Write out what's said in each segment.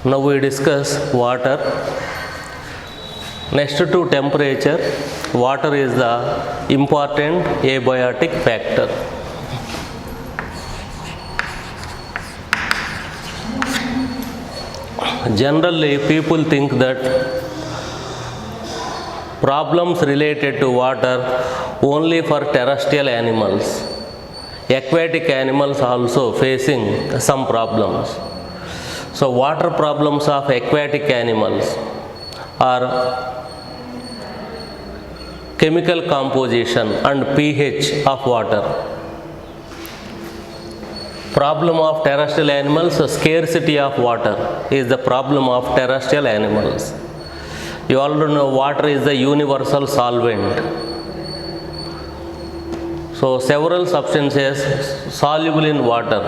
Now we discuss water. Next to temperature, water is the important abiotic factor. Generally, people think that problems related to water only for terrestrial animals. Aquatic animals also facing some problems. So water problems of aquatic animals are chemical composition and pH of water. Problem of terrestrial animals, scarcity of water is the problem of terrestrial animals. You already know water is the universal solvent. So several substances soluble in water.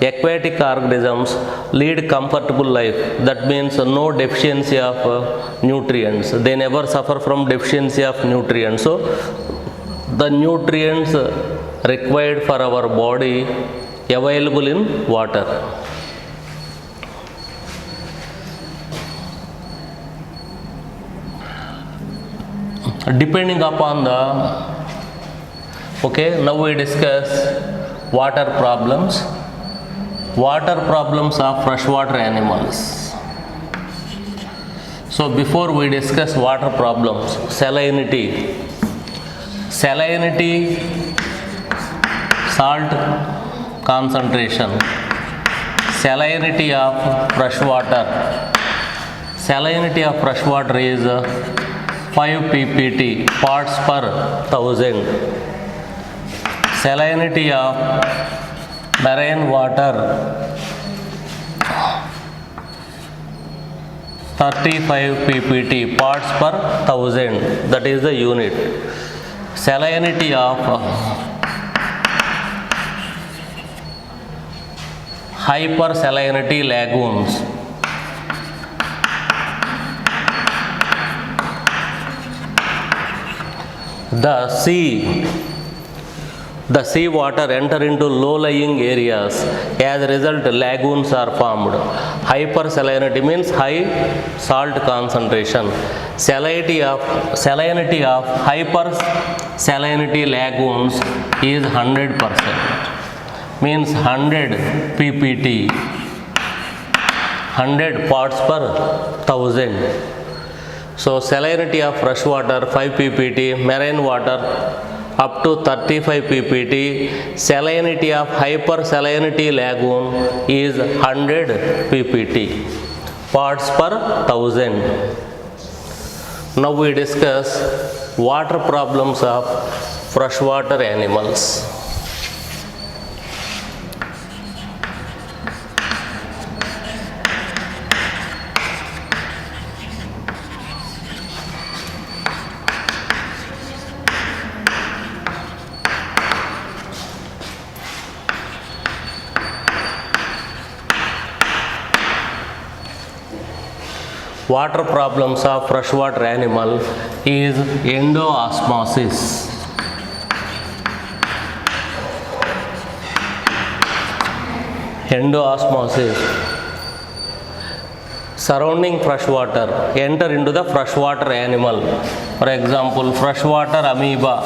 Aquatic organisms lead comfortable life. That means no deficiency of nutrients. They never suffer from deficiency of nutrients. So the nutrients required for our body available in water. Depending upon the now we discuss water problems. Water problems of freshwater animals. So before we discuss water problems, salinity, salt concentration, salinity of freshwater. Salinity of freshwater is 5 ppt, parts per thousand. Salinity of marine water 35 ppt, parts per thousand, that is the unit. Salinity of hypersalinity lagoons, the sea water enter into low-lying areas. As a result, lagoons are formed. Hypersalinity means high salt concentration. Salinity of hypersalinity lagoons is 100%. Means 100 ppt, 100 parts per thousand. So salinity of fresh water 5 ppt, marine water up to 35 ppt. Salinity of hypersalinity lagoon is 100 ppt, parts per thousand. Now we discuss water problems of freshwater animals. Water problems of freshwater animal is endoosmosis. Endoosmosis. Surrounding freshwater enter into the freshwater animal. For example, freshwater amoeba.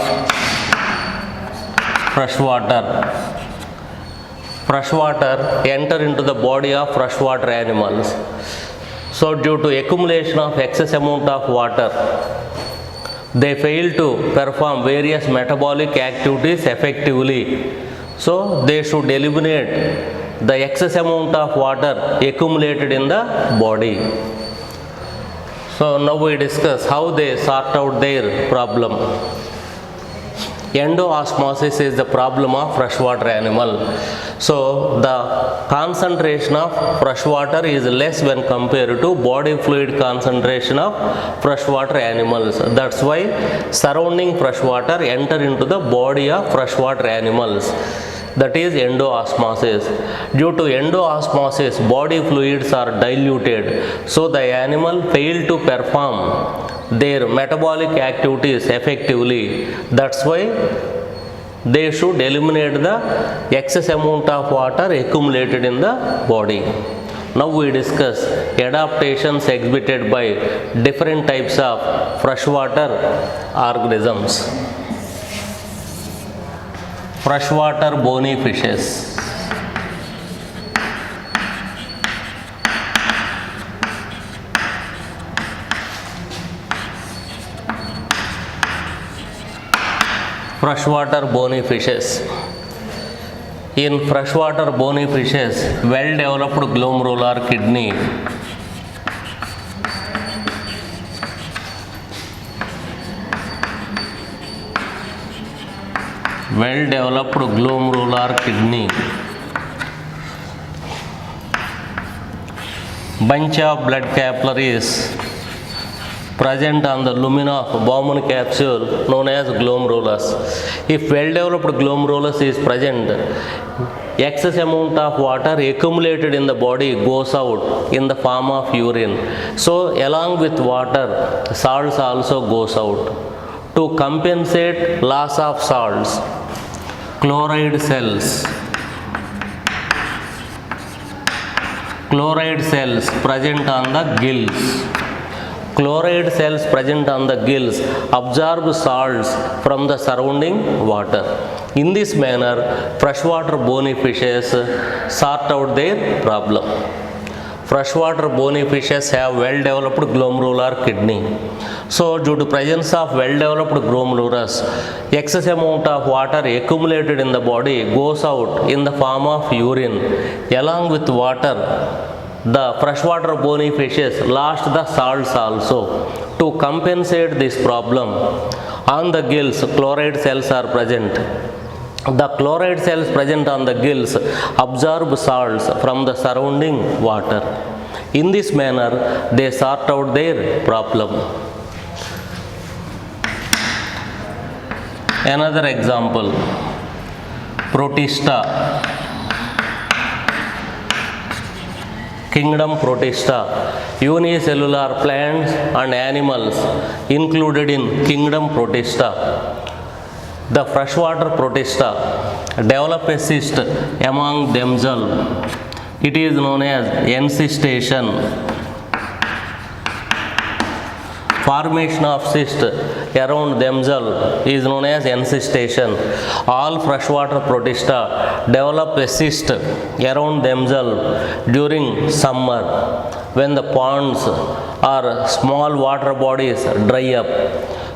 Freshwater enter into the body of freshwater animals. So due to accumulation of excess amount of water, they fail to perform various metabolic activities effectively. So they should eliminate the excess amount of water accumulated in the body. So now we discuss how they sort out their problem. Endoosmosis is the problem of freshwater animal. So the concentration of freshwater is less when compared to body fluid concentration of freshwater animals. That's why surrounding freshwater enter into the body of freshwater animals. That is endoosmosis. Due to endoosmosis, body fluids are diluted. So the animal fail to perform their metabolic activities effectively. That's why they should eliminate the excess amount of water accumulated in the body. Now we discuss adaptations exhibited by different types of freshwater organisms. Freshwater bony fishes. Freshwater bony fishes. In freshwater bony fishes, well-developed glomerular kidney bunch of blood capillaries present on the lumina of Bowman capsule known as glomerulus. If well-developed glomerulus is present, excess amount of water accumulated in the body goes out in the form of urine. So along with water, salts also goes out. To compensate loss of salts, chloride cells present on the gills. Chloride cells present on the gills absorb salts from the surrounding water. In this manner, freshwater bony fishes sort out their problem. Freshwater bony fishes have well-developed glomerular kidney. So, due to presence of well-developed glomerulus, excess amount of water accumulated in the body goes out in the form of urine. Along with water, the freshwater bony fishes lost the salts also. To compensate this problem, on the gills, chloride cells are present. The chloride cells present on the gills absorb salts from the surrounding water. In this manner, they sort out their problem. Another example, Protista. Kingdom Protista, unicellular plants and animals included in Kingdom Protista. The freshwater Protista develop a cyst among themselves. It is known as encystation. Formation of cyst around themselves is known as encystation. All freshwater Protista develop a cyst around themselves during summer when the ponds or small water bodies dry up.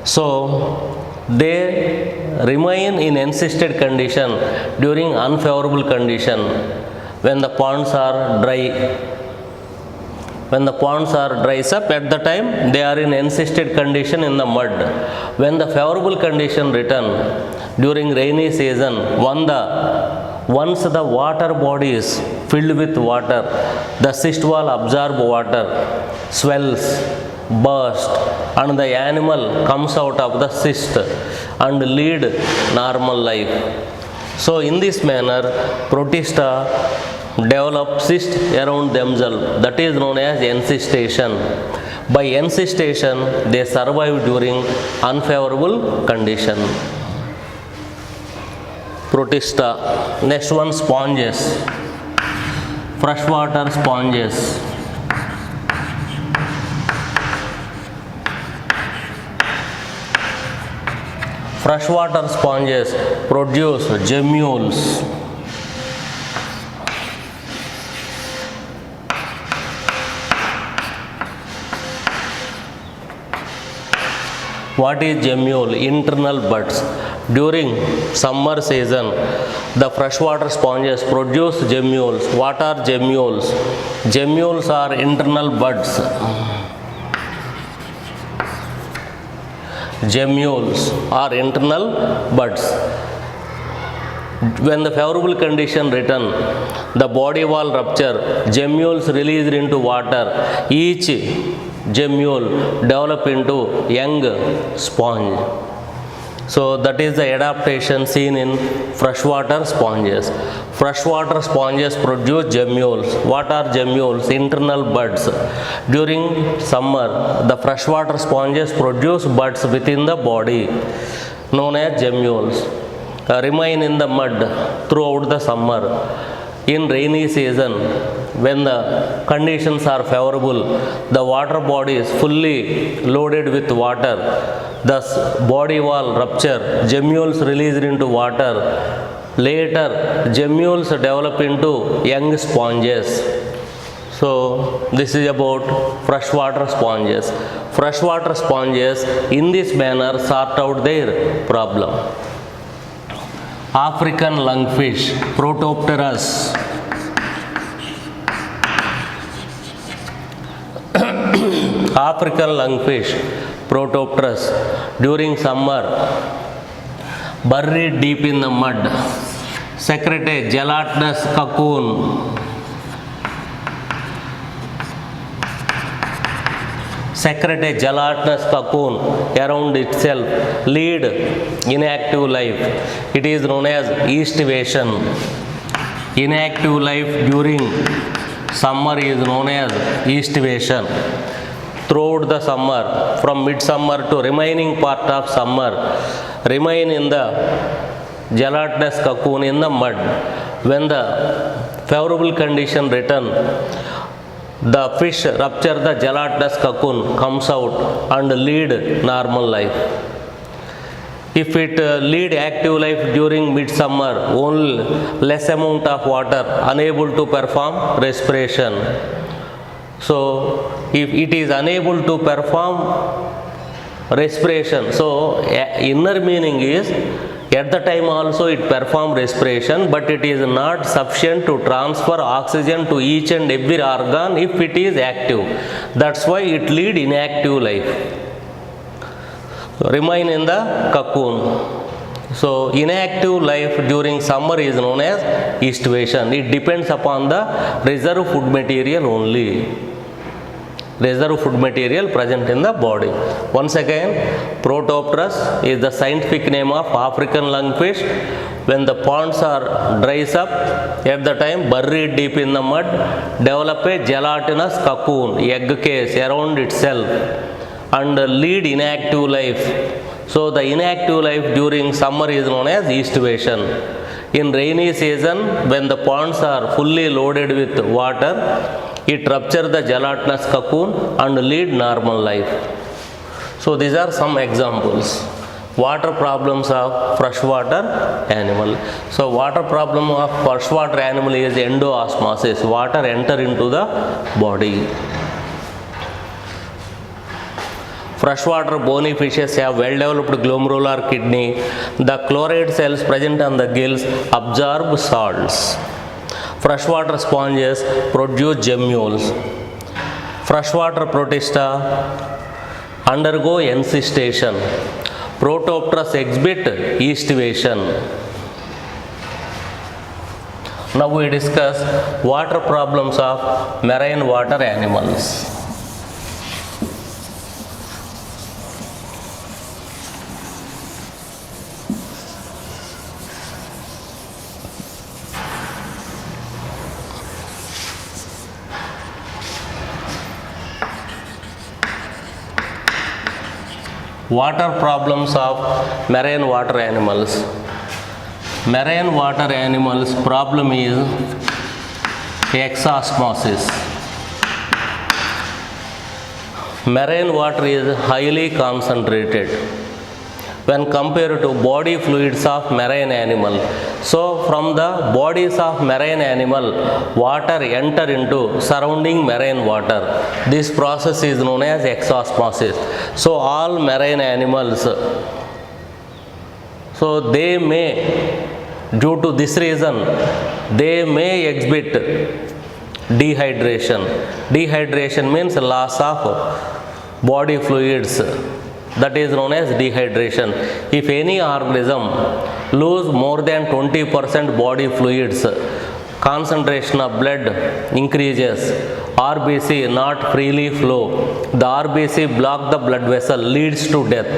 So they remain in encysted condition during unfavorable condition when the ponds are dry. When the ponds are dries up, at the time they are in encysted condition in the mud. When the favorable condition return during rainy season, once the water body is filled with water, the cyst wall absorb water, swells, burst, and the animal comes out of the cyst and lead normal life. So in this manner, Protista develop cyst around themselves, that is known as encystation. By encystation, they survive during unfavorable condition. Protista. Next one, sponges. Freshwater sponges. Freshwater sponges produce gemmules. What is gemmule? Internal buds. During summer season, the freshwater sponges produce gemmules. What are gemmules? Gemmules are internal buds. Gemmules are internal buds. When the favorable condition return, the body wall rupture, gemmules released into water. Each gemmule develop into young sponge. So that is the adaptation seen in freshwater sponges. Freshwater sponges produce gemmules. What are gemmules? Internal buds. During summer, the freshwater sponges produce buds within the body known as gemmules. Remain in the mud throughout the summer. In rainy season, when the conditions are favorable, the water body is fully loaded with water, thus body wall rupture, gemmules released into water. Later, gemmules develop into young sponges. So, this is about freshwater sponges. Freshwater sponges in this manner sort out their problem. African lungfish, Protopterus. African lungfish, Protopterus, during summer, buried deep in the mud, secrete a gelatinous cocoon. Secrete a gelatinous cocoon around itself, lead inactive life. It is known as aestivation. Inactive life during summer is known as aestivation. Throughout the summer, from midsummer to remaining part of summer, remain in the gelatinous cocoon in the mud. When the favorable condition return, the fish rupture the gelatinous cocoon, comes out and lead normal life. If it lead active life during midsummer, only less amount of water, unable to perform respiration. So, if it is unable to perform respiration, so inner meaning is at the time also it perform respiration, but it is not sufficient to transfer oxygen to each and every organ if it is active. That's why it lead inactive life. Remain in the cocoon. So inactive life during summer is known as aestivation. It depends upon the reserve food material only. Reserve food material present in the body. Once again, Protopterus is the scientific name of African lungfish. When the ponds are dries up, at the time buried deep in the mud, develop a gelatinous cocoon, egg case around itself, and lead inactive life. So the inactive life during summer is known as aestivation. In rainy season, when the ponds are fully loaded with water, it ruptures the gelatinous cocoon and lead normal life. So these are some examples. Water problems of freshwater animal. So water problem of freshwater animal is endoosmosis. Water enter into the body. Freshwater bony fishes have well-developed glomerular kidney. The chloride cells present on the gills absorb salts. Freshwater sponges produce gemmules. Freshwater protista undergo encystation. Protopterus exhibit aestivation. Now we discuss water problems of marine water animals. Water problems of marine water animals. Marine water animals problem is exosmosis. Marine water is highly concentrated when compared to body fluids of marine animal. So from the bodies of marine animal, water enter into surrounding marine water. This process is known as exosmosis. So all marine animals, so they may, due to this reason, they may exhibit dehydration. Dehydration means loss of body fluids. That is known as dehydration. If any organism lose more than 20% body fluids, concentration of blood increases, RBC not freely flow, the RBC block the blood vessel, leads to death.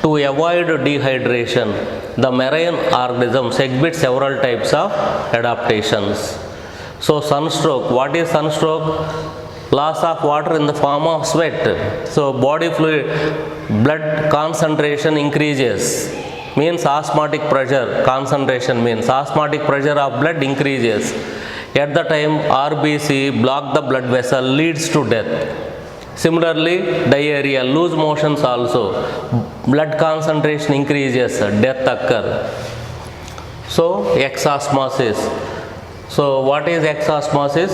To avoid dehydration, the marine organisms exhibit several types of adaptations. So sunstroke, what is sunstroke? Loss of water in the form of sweat. So body fluid, blood concentration increases, means osmotic pressure. Concentration means osmotic pressure of blood increases. At the time, RBC block the blood vessel leads to death. Similarly, diarrhea, loose motions also, blood concentration increases, death occur. So, exosmosis. So, what is exosmosis?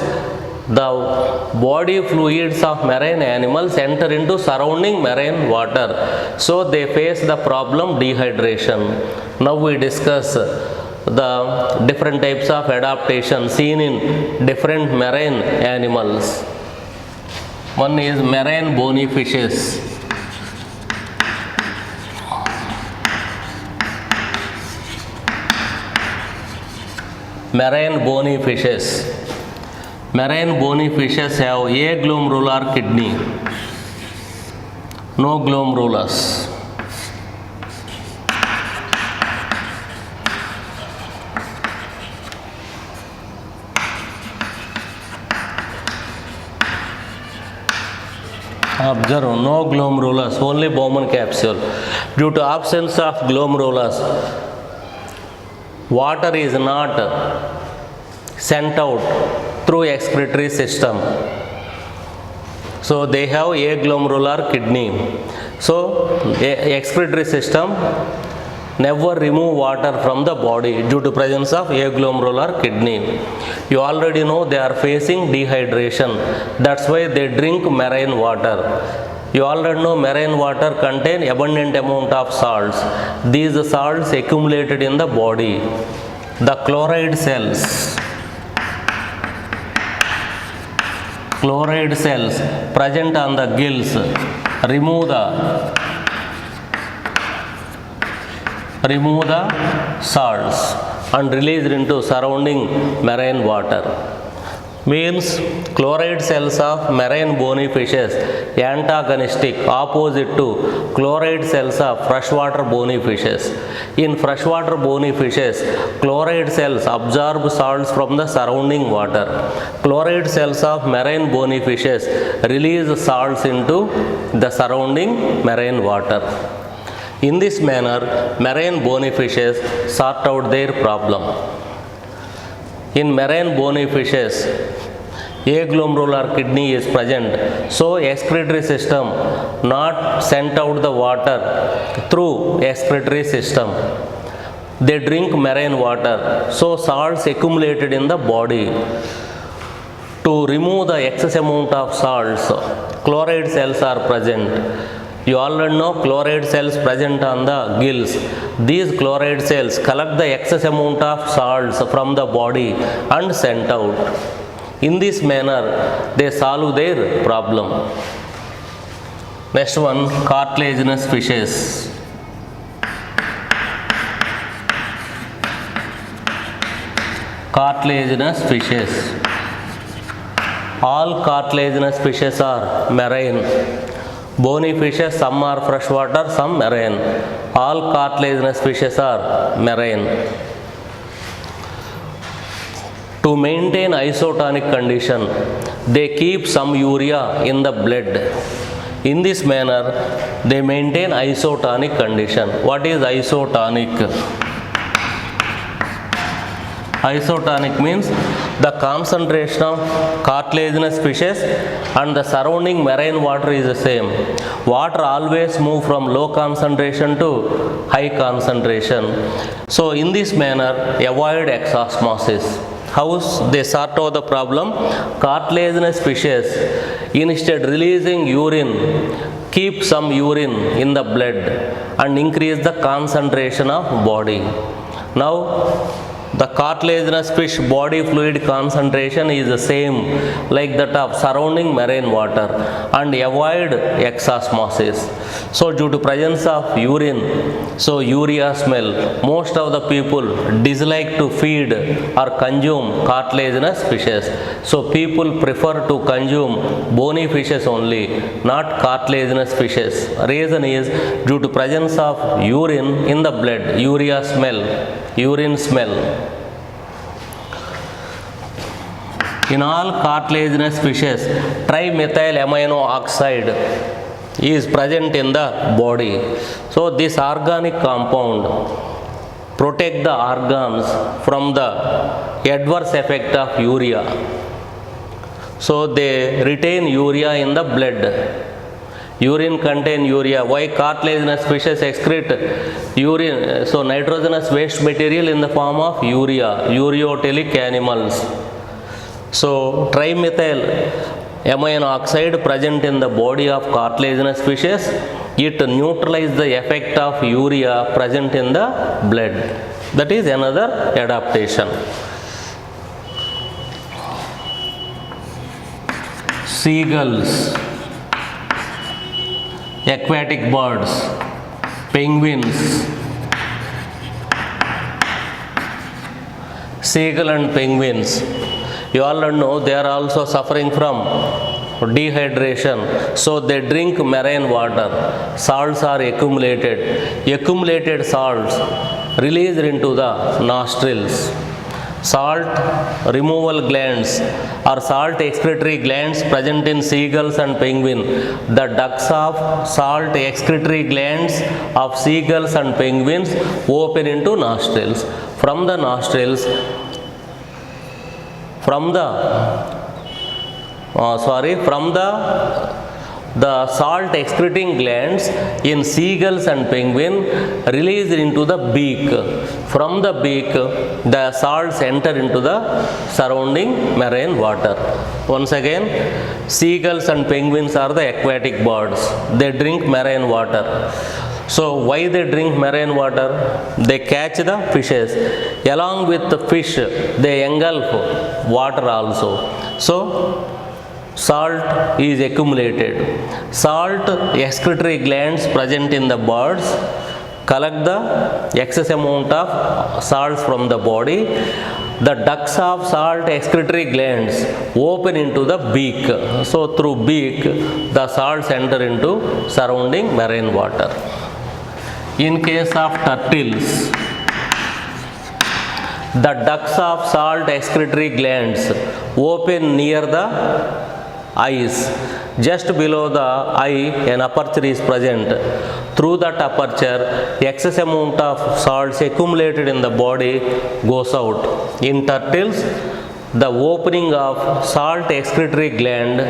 The body fluids of marine animals enter into surrounding marine water. So, they face the problem dehydration. Now, we discuss the different types of adaptation seen in different marine animals. One is marine bony fishes. Marine bony fishes. Marine bony fishes have aglomerular kidney, no glomerulus. Observe, no glomerulus, only Bowman capsule. Due to absence of glomerulus, water is not sent out through excretory system. So they have aglomerular kidney. So excretory system never remove water from the body due to presence of aglomerular kidney. You already know they are facing dehydration. That's why they drink marine water. You already know marine water contain abundant amount of salts. These salts accumulated in the body. The chloride cells present on the gills remove the salts and released into surrounding marine water. Means chloride cells of marine bony fishes antagonistic opposite to chloride cells of freshwater bony fishes. In freshwater bony fishes, chloride cells absorb salts from the surrounding water. Chloride cells of marine bony fishes release salts into the surrounding marine water. In this manner, marine bony fishes sort out their problem. In marine bony fishes, aglomerular kidney is present, so excretory system not sent out the water through excretory system. They drink marine water, so salts accumulated in the body. To remove the excess amount of salts, chloride cells are present. You already know chloride cells present on the gills. These chloride cells collect the excess amount of salts from the body and sent out. In this manner, they solve their problem. Next one, cartilaginous fishes. Cartilaginous fishes. All cartilaginous fishes are marine. Bony fishes, some are freshwater, some marine. All cartilaginous fishes are marine. To maintain isotonic condition, they keep some urea in the blood. In this manner, they maintain isotonic condition. What is isotonic? Isotonic means the concentration of cartilaginous fishes and the surrounding marine water is the same. Water always move from low concentration to high concentration. So in this manner, avoid exosmosis. How they sort out the problem? Cartilaginous fishes, instead releasing urine, keep some urine in the blood and increase the concentration of body. Now, the cartilaginous fish body fluid concentration is the same like that of surrounding marine water and avoid exosmosis. So due to presence of urine, so urea smell, most of the people dislike to feed or consume cartilaginous fishes. So people prefer to consume bony fishes only, not cartilaginous fishes. Reason is due to presence of urine in the blood, urea smell, urine smell. In all cartilaginous fishes, trimethyl amino oxide is present in the body. So this organic compound protect the organs from the adverse effect of urea. So they retain urea in the blood. Urine contain urea. Why cartilaginous fishes excrete urine? So nitrogenous waste material in the form of urea. Ureotelic animals. So trimethyl amino oxide present in the body of cartilaginous fishes, it neutralizes the effect of urea present in the blood. That is another adaptation. Seagulls, aquatic birds, penguins. Seagull and penguins, you all know they are also suffering from dehydration, so they drink marine water. Salts are accumulated. Accumulated salts released into the nostrils. Salt removal glands or salt excretory glands present in seagulls and penguin. The ducts of salt excretory glands of seagulls and penguins open into nostrils. From the nostrils, from the salt excreting glands in seagulls and penguin released into the beak. From the beak, the salts enter into the surrounding marine water. Once again, seagulls and penguins are the aquatic birds. They drink marine water. So why they drink marine water? They catch the fishes. Along with the fish, they engulf water also. So salt is accumulated. Salt excretory glands present in the birds collect the excess amount of salts from the body. The ducts of salt excretory glands open into the beak. So through beak, the salts enter into surrounding marine water. In case of turtles, the ducts of salt excretory glands open near the eyes. Just below the eye, an aperture is present. Through that aperture, excess amount of salts accumulated in the body goes out. In turtles, the opening of salt excretory gland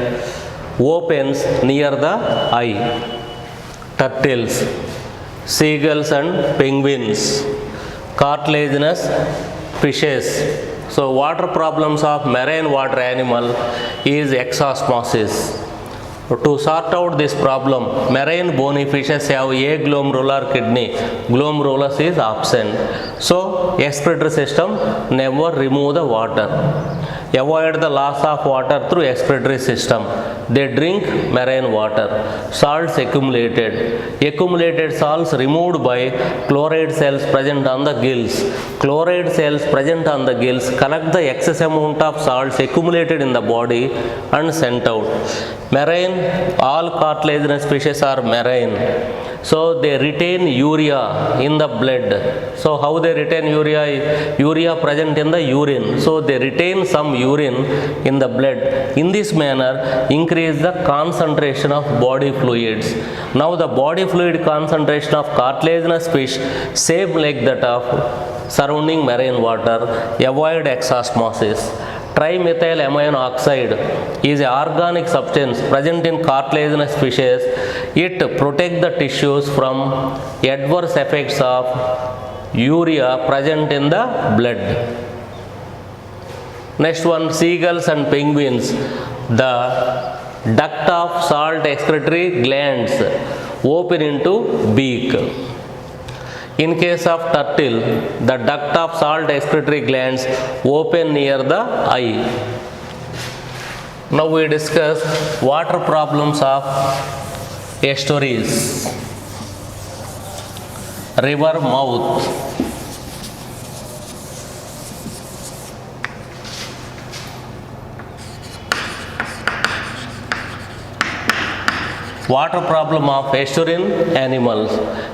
opens near the eye. Turtles, seagulls and penguins, cartilaginous fishes. So water problems of marine water animal is exosmosis. To sort out this problem, marine bony fishes have a glomerular kidney. Glomerulus is absent. So excretory system never remove the water. Avoid the loss of water through excretory system. They drink marine water. Salts accumulated. Accumulated salts removed by chloride cells present on the gills. Chloride cells present on the gills collect the excess amount of salts accumulated in the body and sent out. Marine, all cartilaginous fishes are marine. So they retain urea in the blood. So how they retain urea? Urea present in the urine. So they retain some urine in the blood. In this manner, increase the concentration of body fluids. Now the body fluid concentration of cartilaginous fish same like that of surrounding marine water. Avoid exosmosis. Trimethyl amino oxide is an organic substance present in cartilaginous fishes. It protects the tissues from adverse effects of urea present in the blood. Next one, seagulls and penguins. The duct of salt excretory glands open into beak. In case of turtle, the duct of salt excretory glands open near the eye. Now we discuss water problems of estuaries. River mouth. Water problem of estuarine animals.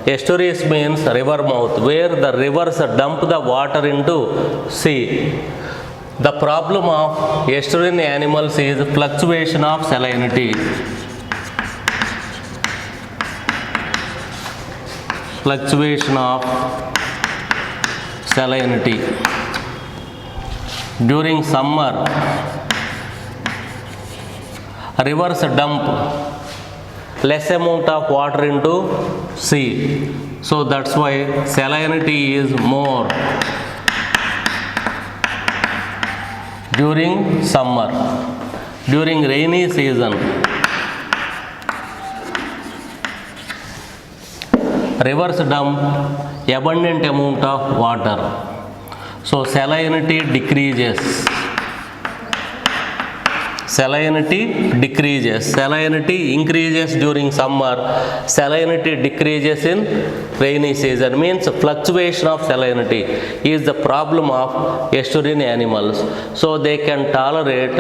Estuaries means river mouth, where the rivers dump the water into sea. The problem of estuarine animals is fluctuation of salinity. Fluctuation of salinity. during summer, rivers dump less amount of water into sea. So that's why salinity is more during summer. During rainy season, rivers dump abundant amount of water. So salinity decreases. Salinity decreases. Salinity increases during summer. Salinity decreases in rainy season. Means fluctuation of salinity is the problem of estuarine animals. So they can tolerate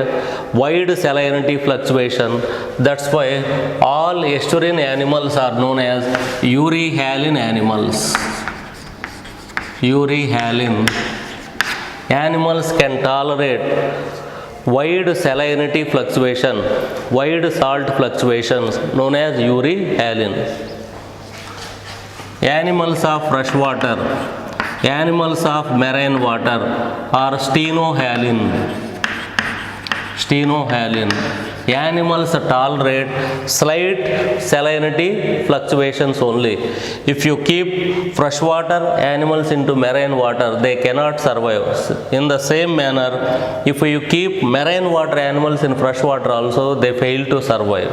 wide salinity fluctuation. That's why all estuarine animals are known as euryhaline animals. Euryhaline animals can tolerate wide salinity fluctuation, wide salt fluctuations known as euryhaline. Animals of freshwater, animals of marine water are stenohaline. Stenohaline. Animals tolerate slight salinity fluctuations only. If you keep freshwater animals into marine water, they cannot survive. In the same manner, if you keep marine water animals in freshwater also, they fail to survive.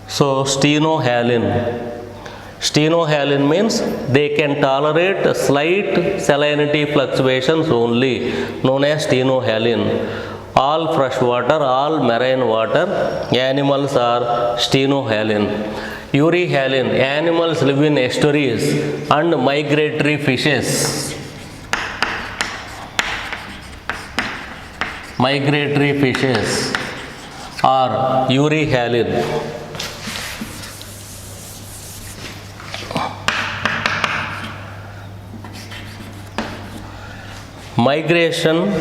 So stenohaline. Stenohaline means they can tolerate slight salinity fluctuations only, known as stenohaline. All freshwater, all marine water animals are stenohaline. Euryhaline animals live in estuaries and migratory fishes. Migratory fishes are euryhaline. Migration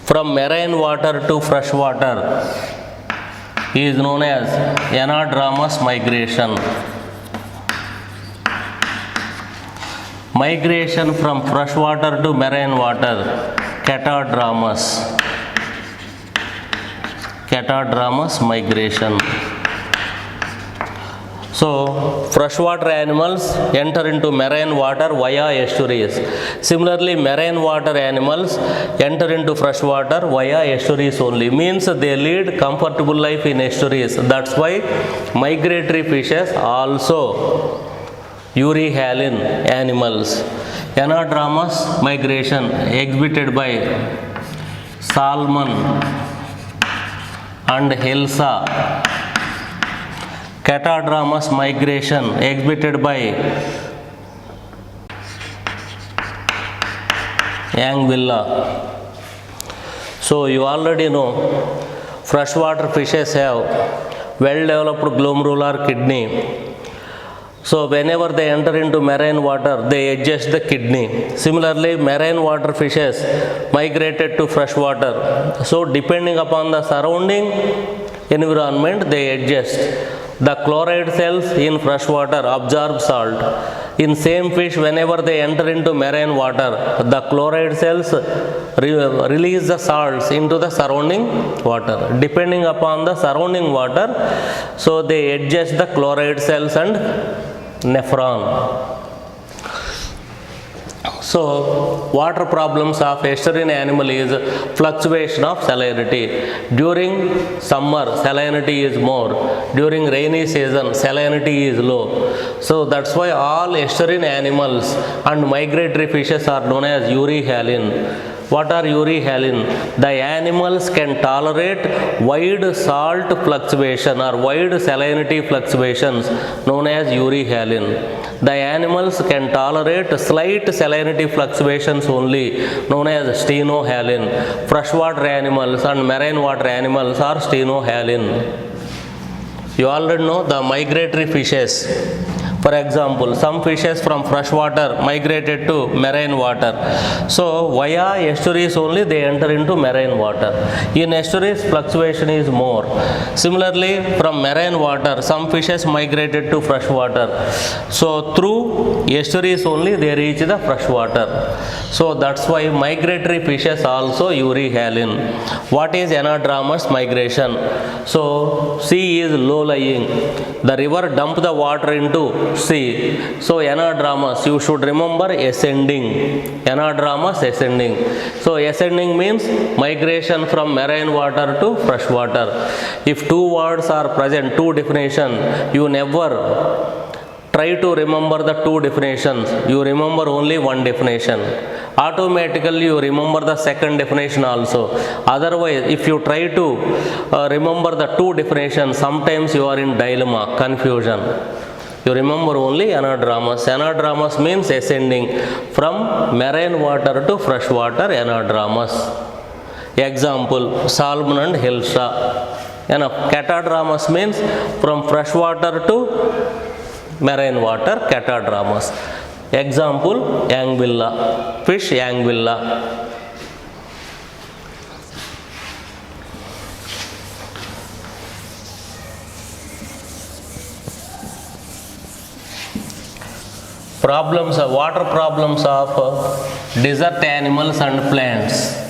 from marine water to fresh water is known as anadromous migration. Migration from fresh water to marine water, catadromous. Catadromous migration. So, freshwater animals enter into marine water via estuaries. Similarly, marine water animals enter into freshwater via estuaries only. Means they lead comfortable life in estuaries. That's why migratory fishes also euryhaline animals. Anadromous migration exhibited by salmon and hilsa. Catadromous migration exhibited by anguilla. So you already know freshwater fishes have well-developed glomerular kidney. So whenever they enter into marine water, they adjust the kidney. Similarly, marine water fishes migrated to freshwater. So depending upon the surrounding environment, they adjust. The chloride cells in freshwater absorb salt. In same fish, whenever they enter into marine water, the chloride cells release the salts into the surrounding water. Depending upon the surrounding water, so they adjust the chloride cells and nephron. So, water problems of estuarine animal is fluctuation of salinity. During summer, salinity is more. During rainy season, salinity is low. So, that's why all estuarine animals and migratory fishes are known as euryhaline. What are euryhaline? The animals can tolerate wide salt fluctuation or wide salinity fluctuations known as euryhaline. The animals can tolerate slight salinity fluctuations only known as stenohaline. Freshwater animals and marine water animals are stenohaline. You already know the migratory fishes. For example, some fishes from fresh water migrated to marine water. So via estuaries only they enter into marine water. In estuaries fluctuation is more. Similarly, from marine water some fishes migrated to fresh water. So through estuaries only they reach the fresh water. So that's why migratory fishes also euryhalin. What is anadromous migration? So sea is low lying. The river dump the water into sea. So anadromous, you should remember ascending. Anadromous ascending. So ascending means migration from marine water to fresh water. If two words are present, two definition, you never try to remember the two definitions. You remember only one definition. Automatically you remember the second definition also. Otherwise, if you try to remember the two definitions, sometimes you are in dilemma, confusion. You remember only anadromous. Anadromous means ascending from marine water to fresh water, anadromous. Example, salmon and hilsa. Catadromous means from fresh water to marine water, catadromous. Example, anguilla, fish anguilla. Problems, water problems of desert animals and plants.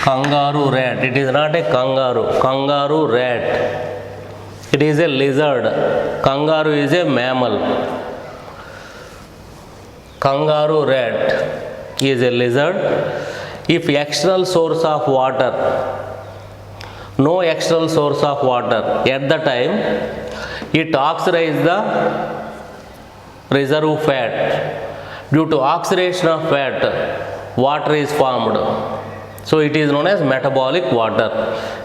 Kangaroo rat. It is not a kangaroo. Kangaroo rat. It is a lizard. Kangaroo is a mammal. Kangaroo rat is a lizard. If external source of water, no external source of water, at the time it oxidizes the reserve fat. Due to oxidation of fat, water is formed. So it is known as metabolic water.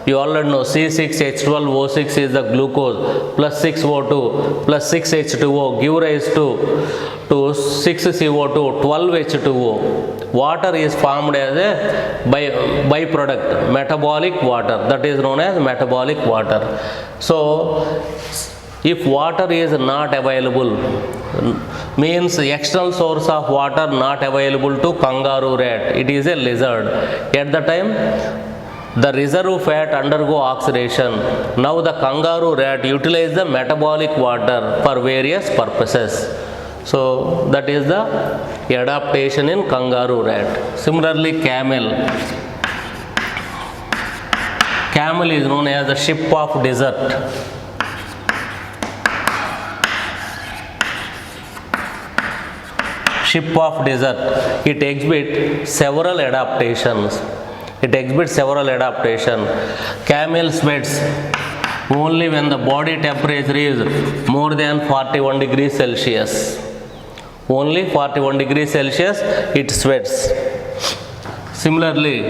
You already know C6H12O6 is the glucose plus 6O2 plus 6H2O give rise to 6CO2, 12H2O. Water is formed as a byproduct, metabolic water, that is known as metabolic water. So if water is not available, means external source of water not available to kangaroo rat, it is a lizard. At the time the reserve fat undergo oxidation. Now the kangaroo rat utilize the metabolic water for various purposes. So that is the adaptation in kangaroo rat. Similarly, camel. Camel is known as the ship of desert. Ship of desert. It exhibits several adaptations. Camel sweats only when the body temperature is more than 41 degrees Celsius. Only 41 degrees Celsius it sweats. Similarly,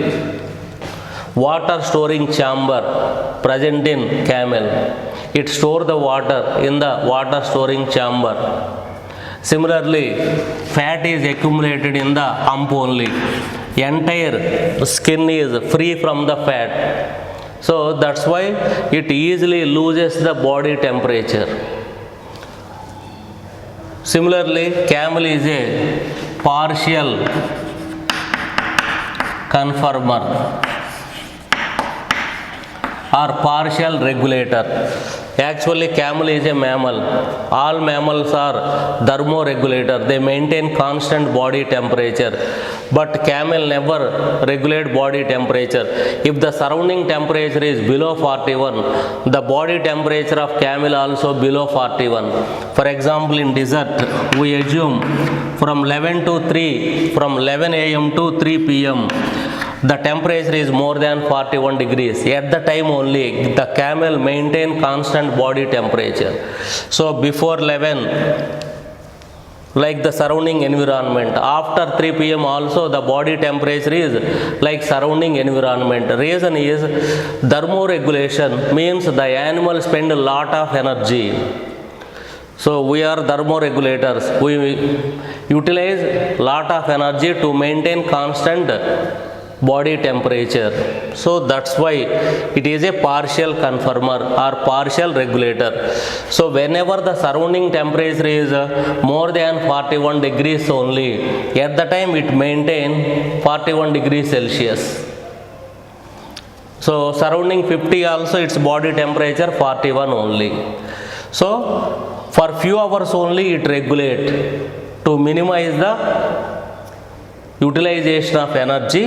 water storing chamber present in camel. It stores the water in the water storing chamber. Similarly, fat is accumulated in the hump only. Entire skin is free from the fat. So that's why it easily loses the body temperature. Similarly, camel is a partial conformer or partial regulator. Actually, camel is a mammal. All mammals are thermoregulator. They maintain constant body temperature. But camel never regulate body temperature. If the surrounding temperature is below 41, the body temperature of camel also below 41. For example, in desert, we assume from 11 a.m. to 3 p.m. the temperature is more than 41 degrees. At the time only the camel maintain constant body temperature. So before 11 like the surrounding environment. After 3 p.m. also the body temperature is like surrounding environment. Reason is thermoregulation means the animal spend a lot of energy. So we are thermoregulators. We utilize lot of energy to maintain constant body temperature. So that's why it is a partial conformer or partial regulator. So whenever the surrounding temperature is more than 41 degrees only, at the time it maintain 41 degrees Celsius. So surrounding 50 also its body temperature 41 only. So for few hours only it regulate to minimize the utilization of energy.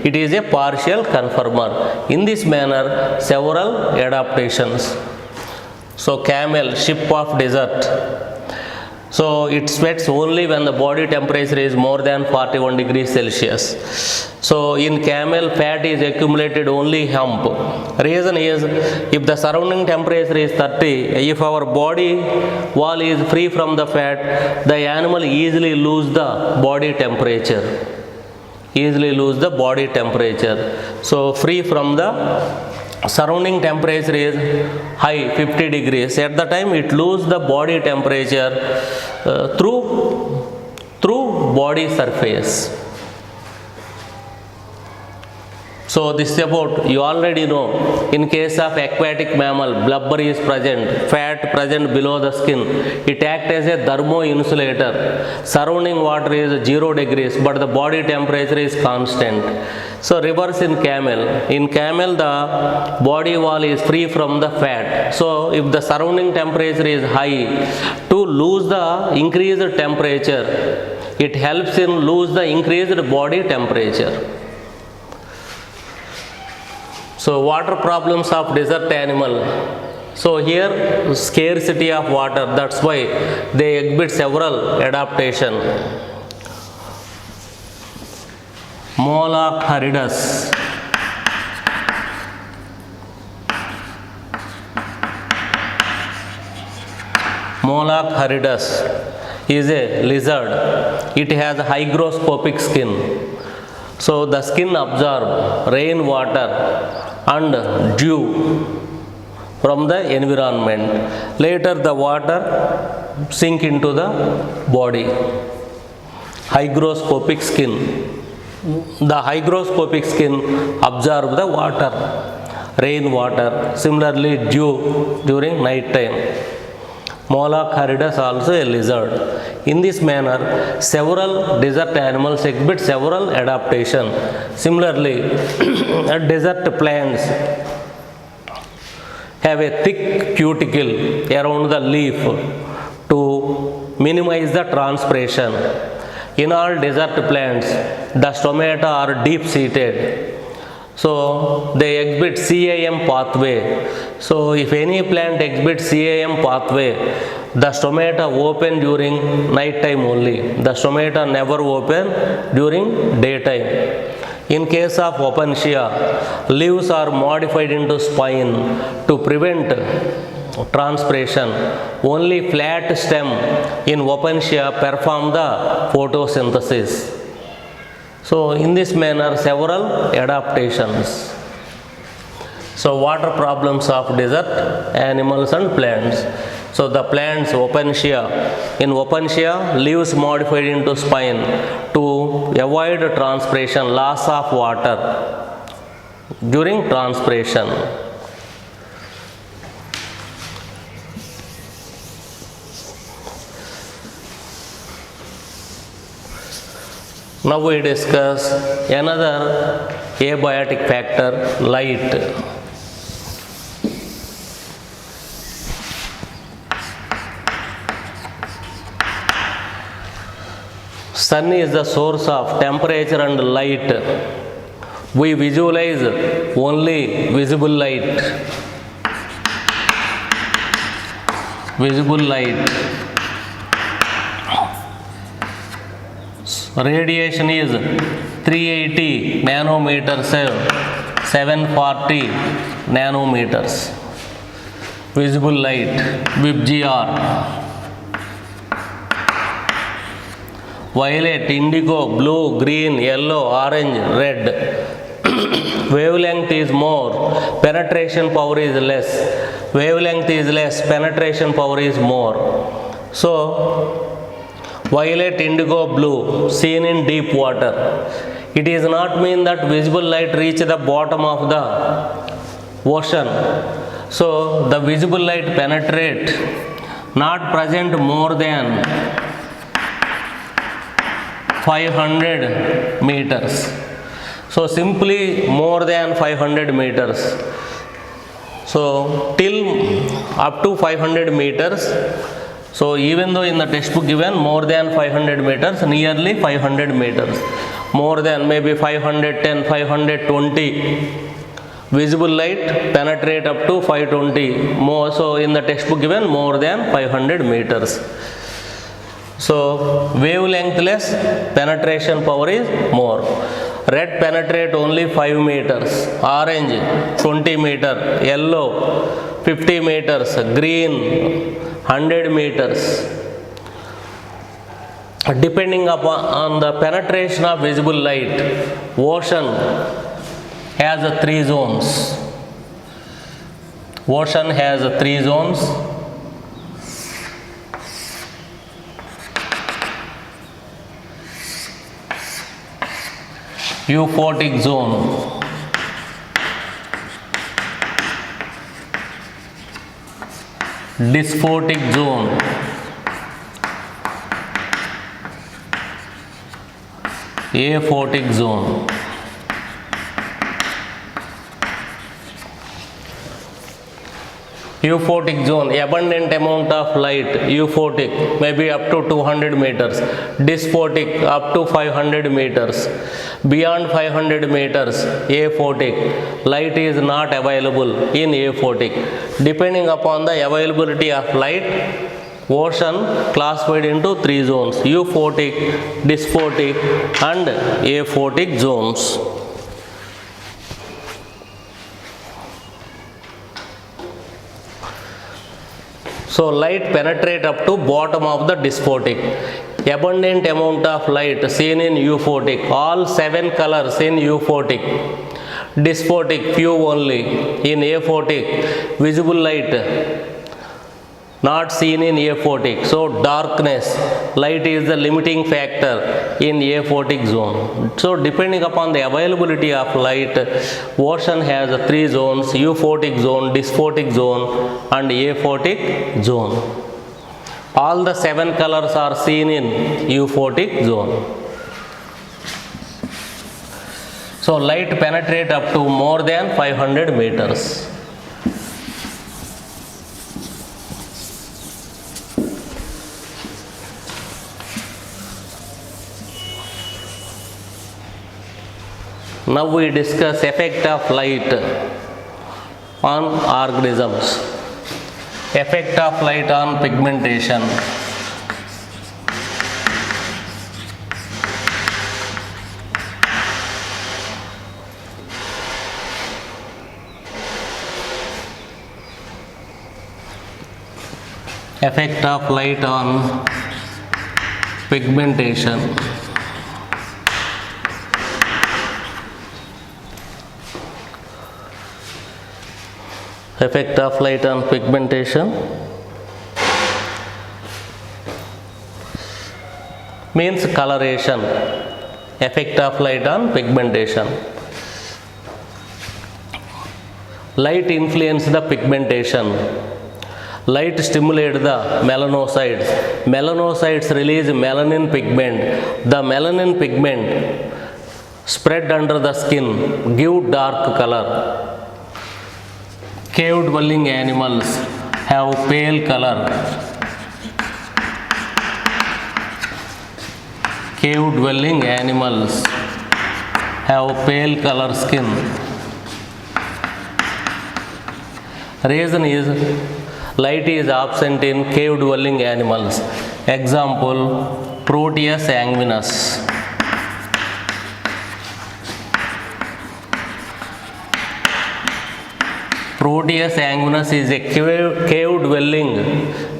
It is a partial conformer. In this manner several adaptations. So camel, ship of desert, so it sweats only when the body temperature is more than 41 degrees Celsius. So in camel fat is accumulated only hump. Reason is if the surrounding temperature is 30, if our body wall is free from the fat, the animal easily lose the body temperature. So free from the surrounding temperature is high 50 degrees, at the time it lose the body temperature through body surface. So this is about, you already know, in case of aquatic mammal, blubber is present, fat present below the skin. It acts as a thermo insulator. Surrounding water is 0 degrees, but the body temperature is constant. So reverse in camel. In camel the body wall is free from the fat. So if the surrounding temperature is high, to lose the increased temperature, it helps in lose the increased body temperature. So water problems of desert animal. So here scarcity of water, that's why they exhibit several adaptation. Moloch haridus. Moloch haridus is a lizard. It has hygroscopic skin. So the skin absorbs rainwater and dew from the environment. Later the water sink into the body. Hygroscopic skin. The hygroscopic skin absorbs the water, rainwater, similarly dew during night time. Moloch haridus also a lizard. In this manner, several desert animals exhibit several adaptation. Similarly, desert plants have a thick cuticle around the leaf to minimize the transpiration. In all desert plants, the stomata are deep-seated. So they exhibit CAM pathway. So if any plant exhibits CAM pathway, the stomata open during night time only. The stomata never open during daytime. In case of Opuntia, leaves are modified into spine to prevent transpiration. Only flat stem in Opuntia perform the photosynthesis. So in this manner several adaptations. So water problems of desert animals and plants. So the plants Opuntia, in Opuntia leaves modified into spine to avoid transpiration, loss of water during transpiration. Now we discuss another abiotic factor, light. Sun is the source of temperature and light. We visualize only visible light. Visible light. Radiation is 380 nanometers, 740 nanometers. Visible light, VIBGR. violet, indigo, blue, green, yellow, orange, red. Wavelength is more, penetration power is less. Wavelength is less, penetration power is more. So violet, indigo, blue seen in deep water. It is not mean that visible light reach the bottom of the ocean. So the visible light penetrate not present more than 500 meters. So simply more than 500 meters. So till up to 500 meters. So even though in the textbook given more than 500 meters, nearly 500 meters, more than maybe 510, 520, visible light penetrate up to 520 more. So in the textbook given more than 500 meters. So wavelength less, penetration power is more. Red penetrate only 5 meters, orange 20 meter, yellow 50 meters, green 100 meters. Depending upon the penetration of visible light, ocean has 3 zones. Ocean has 3 zones. Euphotic zone, dysphotic zone, aphotic zone. Euphotic zone, abundant amount of light, euphotic, maybe up to 200 meters. Dysphotic, up to 500 meters. Beyond 500 meters, aphotic, light is not available in aphotic. Depending upon the availability of light, ocean classified into 3 zones: euphotic, dysphotic and aphotic zones. So light penetrate up to bottom of the dysphotic. Abundant amount of light seen in euphotic, all 7 colors in euphotic. Dysphotic, few only. In aphotic, visible light not seen in aphotic. So darkness, light is the limiting factor in aphotic zone. So depending upon the availability of light, ocean has 3 zones: euphotic zone, dysphotic zone and aphotic zone. All the 7 colors are seen in euphotic zone. So light penetrate up to more than 500 meters. Now we discuss effect of light on organisms. Effect of light on pigmentation. Effect of light on pigmentation. Effect of light on pigmentation means coloration. Effect of light on pigmentation. Light influence the pigmentation. Light stimulate the melanocytes. Melanocytes release melanin pigment. The melanin pigment spread under the skin, give dark color. Cave dwelling animals have pale color. Cave dwelling animals have pale color skin. Reason is light is absent in cave dwelling animals. Example, Proteus sanguinus. Proteus sanguinus is a cave dwelling,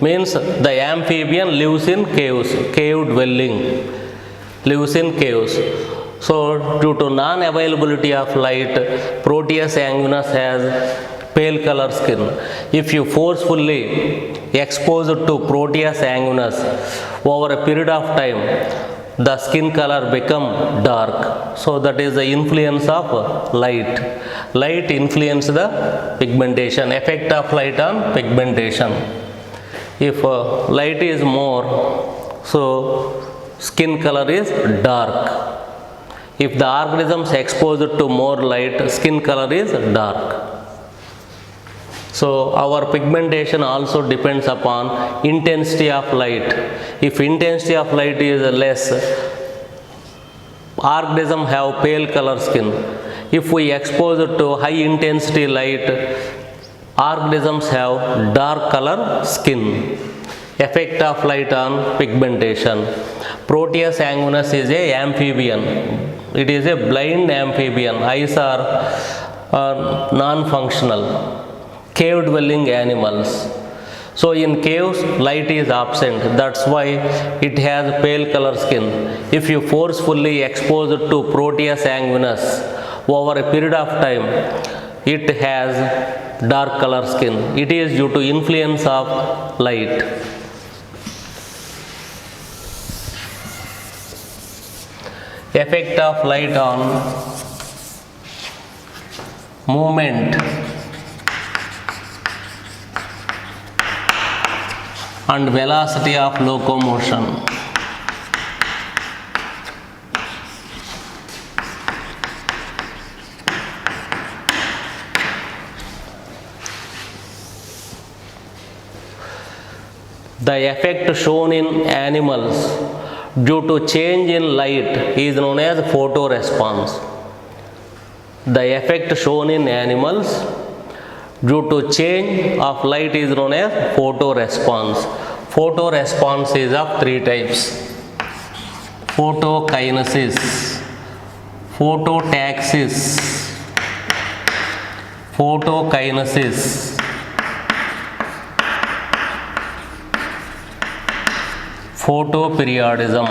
means the amphibian lives in caves, cave dwelling. lives in caves. So due to non-availability of light, Proteus anguinus has pale color skin. If you forcefully expose it to Proteus anguinus over a period of time, the skin color become dark. So that is the influence of light. Light influence the pigmentation, effect of light on pigmentation. If light is more, so skin color is dark. If the organisms exposed to more light, skin color is dark. So our pigmentation also depends upon intensity of light. If intensity of light is less, organism have pale color skin. If we expose it to high intensity light, organisms have dark color skin. Effect of light on pigmentation. Proteus anguinus is a amphibian. It is a blind amphibian. Eyes are non-functional. Cave dwelling animals. So in caves light is absent. That's why it has pale color skin. If you forcefully expose it to Proteus anguinus over a period of time, it has dark color skin. It is due to influence of light. Effect of light on movement and velocity of locomotion. The effect shown in animals due to change in light is known as photoresponse. The effect shown in animals due to change of light is known as photoresponse. Photoresponse is of three types: photokinesis, phototaxis, photokinesis, photoperiodism.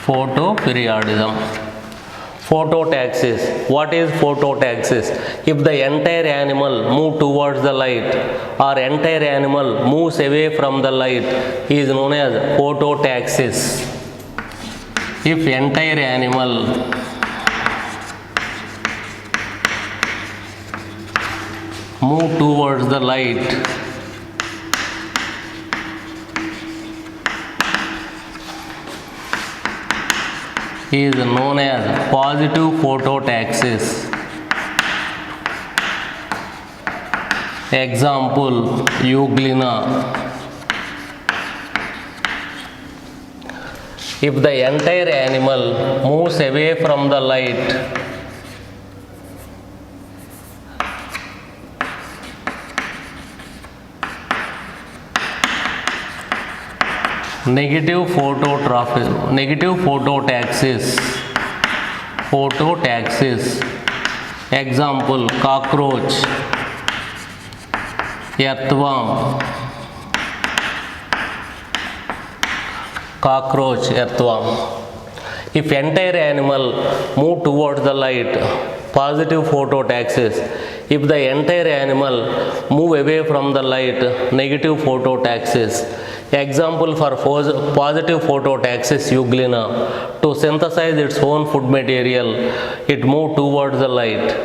Photoperiodism. Phototaxis. What is phototaxis? If the entire animal moves towards the light or entire animal moves away from the light, is known as phototaxis. If entire animal move towards the light is known as positive phototaxis. Example, Euglena. If the entire animal moves away from the light, negative phototaxis. Phototaxis. Example, cockroach, earthworm. Cockroach, earthworm. If entire animal move towards the light, positive phototaxis. If the entire animal move away from the light, negative phototaxis. Example for positive phototaxis, Euglena. To synthesize its own food material, it moves towards the light.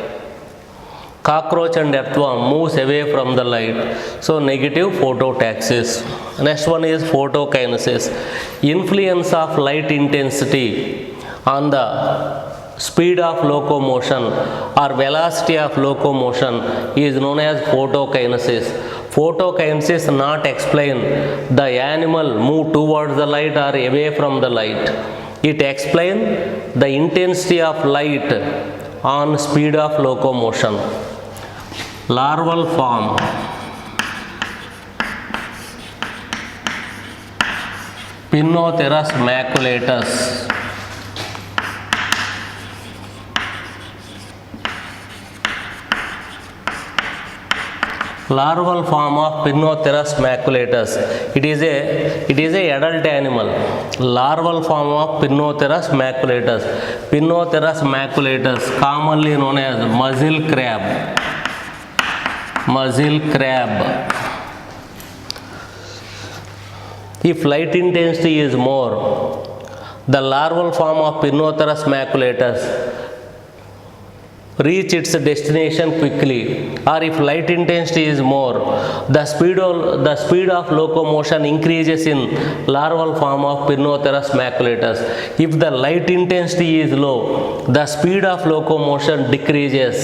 Cockroach and earthworm moves away from the light, so negative phototaxis. Next one is photokinesis. Influence of light intensity on the speed of locomotion or velocity of locomotion is known as photokinesis. Photokinesis not explain the animal move towards the light or away from the light. It explain the intensity of light on speed of locomotion. Larval form. Pinnotheris maculatus. Larval form of Pinnotheris maculatus. It is a adult animal. Larval form of Pinnotheris maculatus. Pinnotheris maculatus, commonly known as muzzle crab. Muzzle crab. If light intensity is more, the larval form of Pinnotheris maculatus reach its destination quickly, or if light intensity is more, the speed of locomotion increases in larval form of Pinnotheris maculatus. If the light intensity is low, the speed of locomotion decreases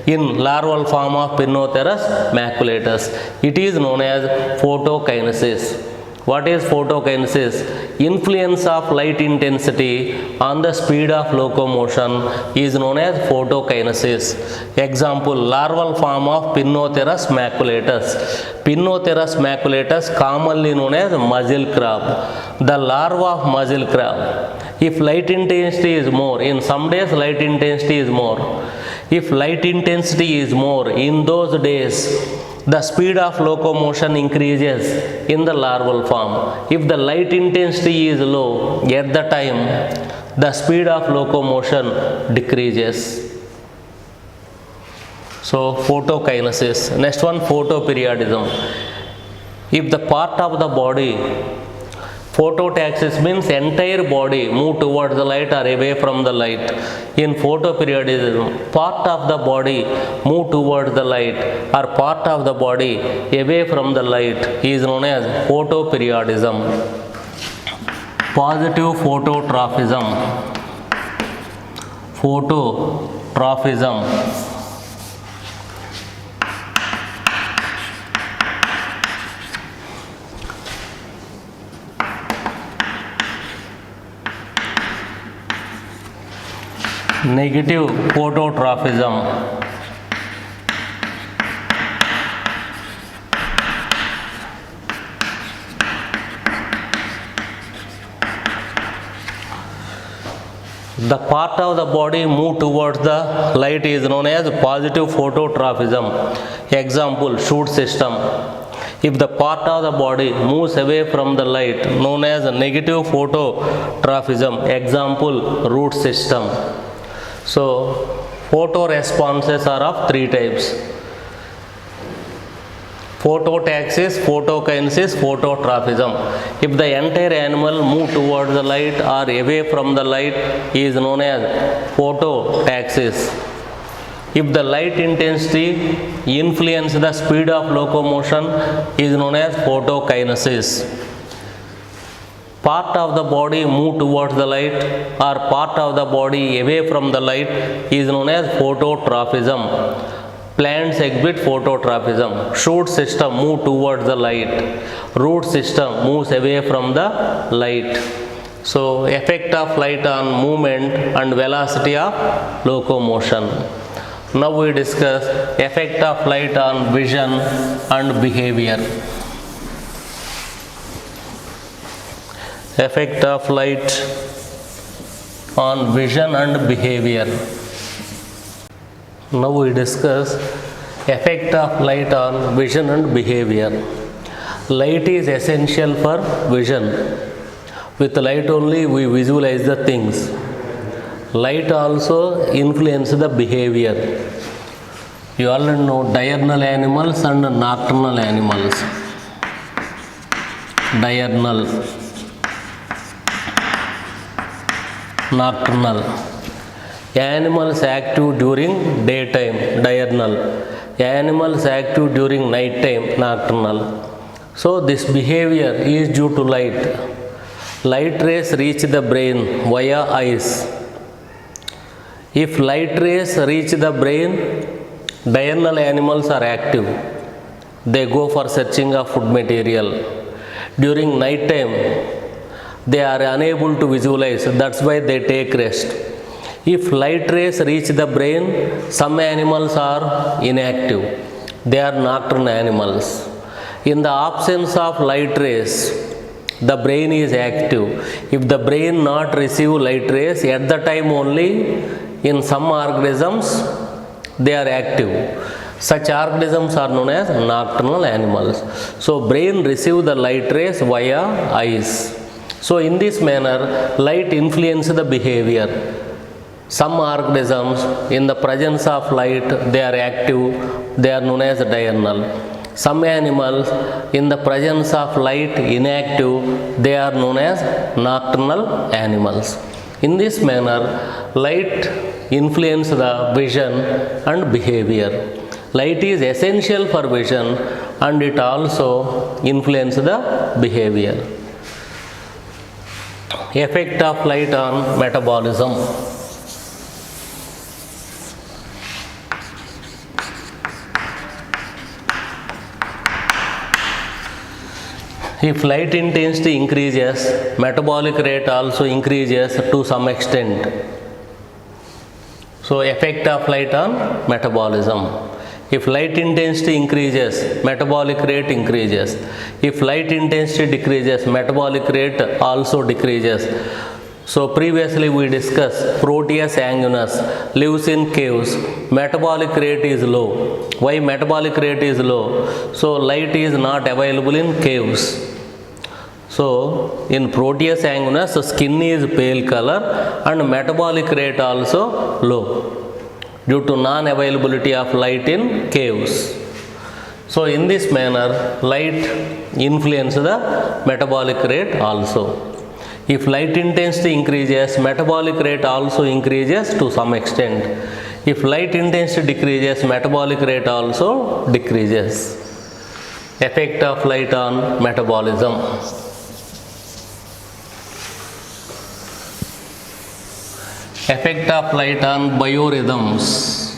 in larval form of Pinnotheris maculatus. It is known as photokinesis. What is photokinesis? Influence of light intensity on the speed of locomotion is known as photokinesis. Example, larval form of Pinnotheris maculatus. Pinnotheris maculatus, commonly known as muzzle crab. The larva of muzzle crab. If light intensity is more, in some days light intensity is more. If light intensity is more, in those days the speed of locomotion increases in the larval form. If the light intensity is low, at the time the speed of locomotion decreases. So photokinesis. Next one, photoperiodism. If the part of the body, phototaxis means entire body move towards the light or away from the light. In photoperiodism, part of the body move towards the light or part of the body away from the light is known as photoperiodism. Positive phototrophism. Phototrophism. Negative phototrophism. The part of the body move towards the light is known as positive phototrophism. Example, shoot system. If the part of the body moves away from the light, known as negative phototrophism. Example, root system. So, photoresponses are of three types: phototaxis, photokinesis, phototrophism. If the entire animal move towards the light or away from the light is known as phototaxis. If the light intensity influence the speed of locomotion is known as photokinesis. Part of the body move towards the light or part of the body away from the light is known as phototrophism. Plants exhibit phototrophism. Shoot system move towards the light. Root system moves away from the light. So, effect of light on movement and velocity of locomotion. Now we discuss effect of light on vision and behavior. Effect of light on vision and behavior. Now we discuss effect of light on vision and behavior. Light is essential for vision. With light only we visualize the things. Light also influences the behavior. You already know diurnal animals and nocturnal animals. Diurnal, nocturnal. Animals active during daytime, diurnal. Animals active during night time, nocturnal. So this behavior is due to light. Light rays reach the brain via eyes. If light rays reach the brain, diurnal animals are active. They go for searching of food material. During night time, they are unable to visualize, that's why they take rest. If light rays reach the brain, some animals are inactive. They are nocturnal animals. In the absence of light rays, the brain is active. If the brain not receive light rays, at the time only in some organisms they are active. Such organisms are known as nocturnal animals. So brain receive the light rays via eyes. So in this manner, light influences the behavior. Some organisms, in the presence of light, they are active, they are known as diurnal. Some animals, in the presence of light, inactive, they are known as nocturnal animals. In this manner, light influences the vision and behavior. Light is essential for vision and it also influences the behavior. Effect of light on metabolism. If light intensity increases, metabolic rate also increases to some extent. So effect of light on metabolism. If light intensity increases, metabolic rate increases. If light intensity decreases, metabolic rate also decreases. So previously we discussed Proteus anguinus lives in caves. Metabolic rate is low. Why metabolic rate is low? So light is not available in caves. So in Proteus anguinus, skin is pale color and metabolic rate also low due to non-availability of light in caves. So in this manner, light influences the metabolic rate also. If light intensity increases, metabolic rate also increases to some extent. If light intensity decreases, metabolic rate also decreases. Effect of light on metabolism. Effect of light on biorhythms.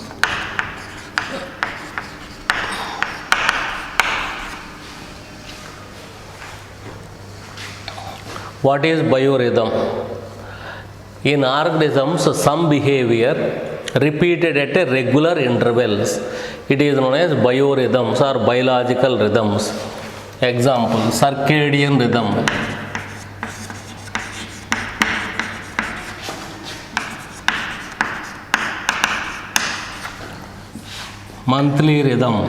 What is biorhythm? In organisms, some behavior repeated at a regular intervals. It is known as biorhythms or biological rhythms. Example, circadian rhythm. Monthly rhythm.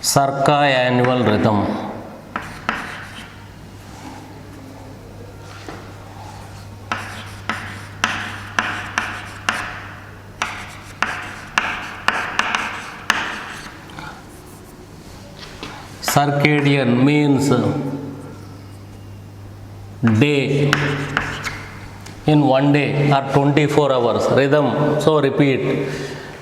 Circa-annual rhythm. Circadian means day. In one day or 24 hours rhythm. So repeat.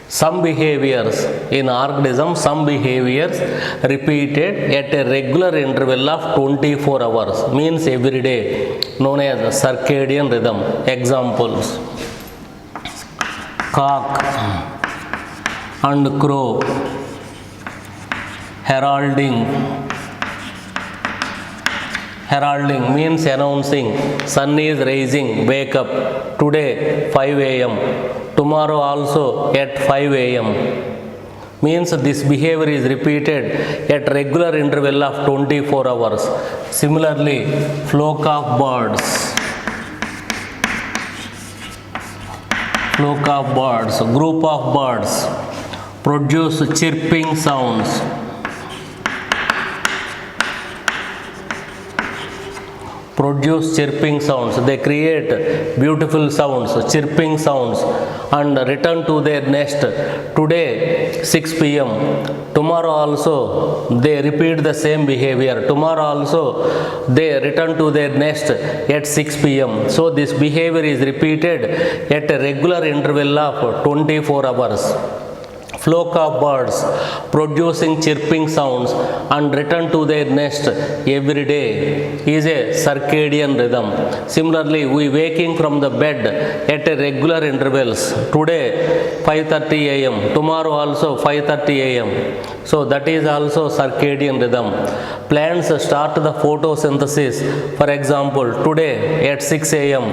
Some behaviors in organism, some behaviors repeated at a regular interval of 24 hours means every day, known as circadian rhythm. Examples: cock and crow, heralding. Heralding means announcing, sun is rising, wake up, today 5 a.m., tomorrow also at 5 a.m. Means this behavior is repeated at regular interval of 24 hours. Similarly, flock of birds. Flock of birds, group of birds produce chirping sounds. Produce chirping sounds. They create beautiful sounds, chirping sounds, and return to their nest. Today 6 p.m. Tomorrow also they repeat the same behavior. Tomorrow also they return to their nest at 6 p.m. So this behavior is repeated at a regular interval of 24 hours. Flock of birds producing chirping sounds and return to their nest every day is a circadian rhythm. Similarly, we waking from the bed at a regular intervals. Today 5:30 a.m. Tomorrow also 5:30 a.m. So that is also circadian rhythm. Plants start the photosynthesis. For example, today at 6 a.m.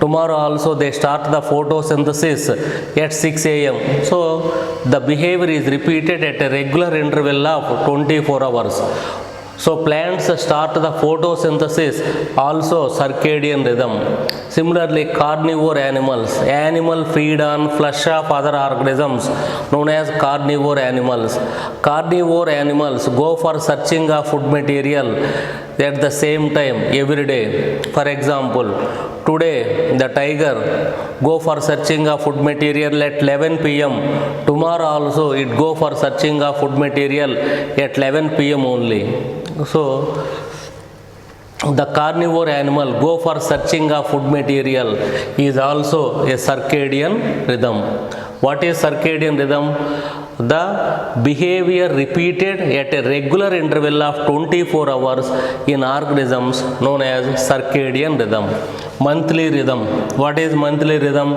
Tomorrow also they start the photosynthesis at 6 a.m. So the behavior is repeated at a regular interval of 24 hours. So plants start the photosynthesis, also circadian rhythm. Similarly, carnivore animals. Animal feed on flesh of other organisms known as carnivore animals. Carnivore animals go for searching of food material at the same time every day. For example, today the tiger go for searching of food material at 11 p.m. Tomorrow also it go for searching of food material at 11 p.m. only. So the carnivore animal go for searching of food material is also a circadian rhythm. What is circadian rhythm? The behavior repeated at a regular interval of 24 hours in organisms known as circadian rhythm. Monthly rhythm. What is monthly rhythm?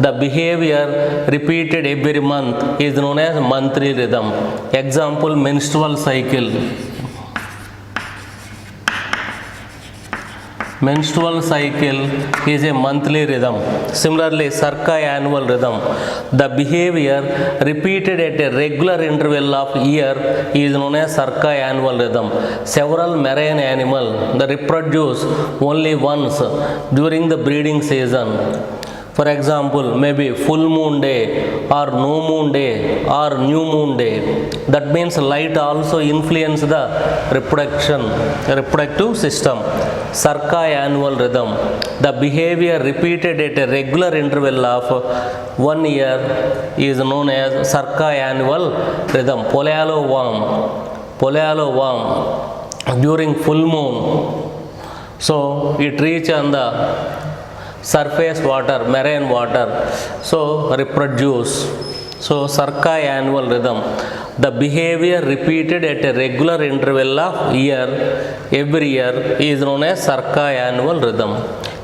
The behavior repeated every month is known as monthly rhythm. Example, menstrual cycle. Menstrual cycle is a monthly rhythm. Similarly, circa-annual rhythm. The behavior repeated at a regular interval of year is known as circa-annual rhythm. Several marine animals that reproduce only once during the breeding season. For example, maybe full moon day or no moon day or new moon day. That means light also influence the reproductive system. Circa-annual rhythm. The behavior repeated at a regular interval of 1 year is known as circa-annual rhythm. Polyalo worm during full moon. So it reach on the surface water, marine water, so reproduce. So circa-annual rhythm. The behavior repeated at a regular interval of every year is known as circa-annual rhythm.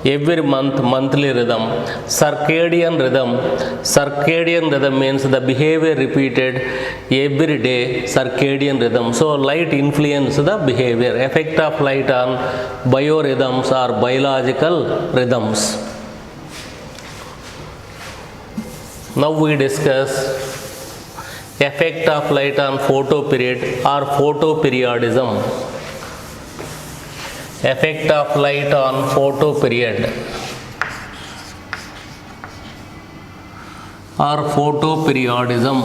Every month, monthly rhythm. Circadian rhythm. Circadian rhythm means the behavior repeated every day, circadian rhythm. So light influence the behavior. Effect of light on biorhythms or biological rhythms. Now we discuss effect of light on photoperiod or photoperiodism. Effect of light on photoperiod or photoperiodism.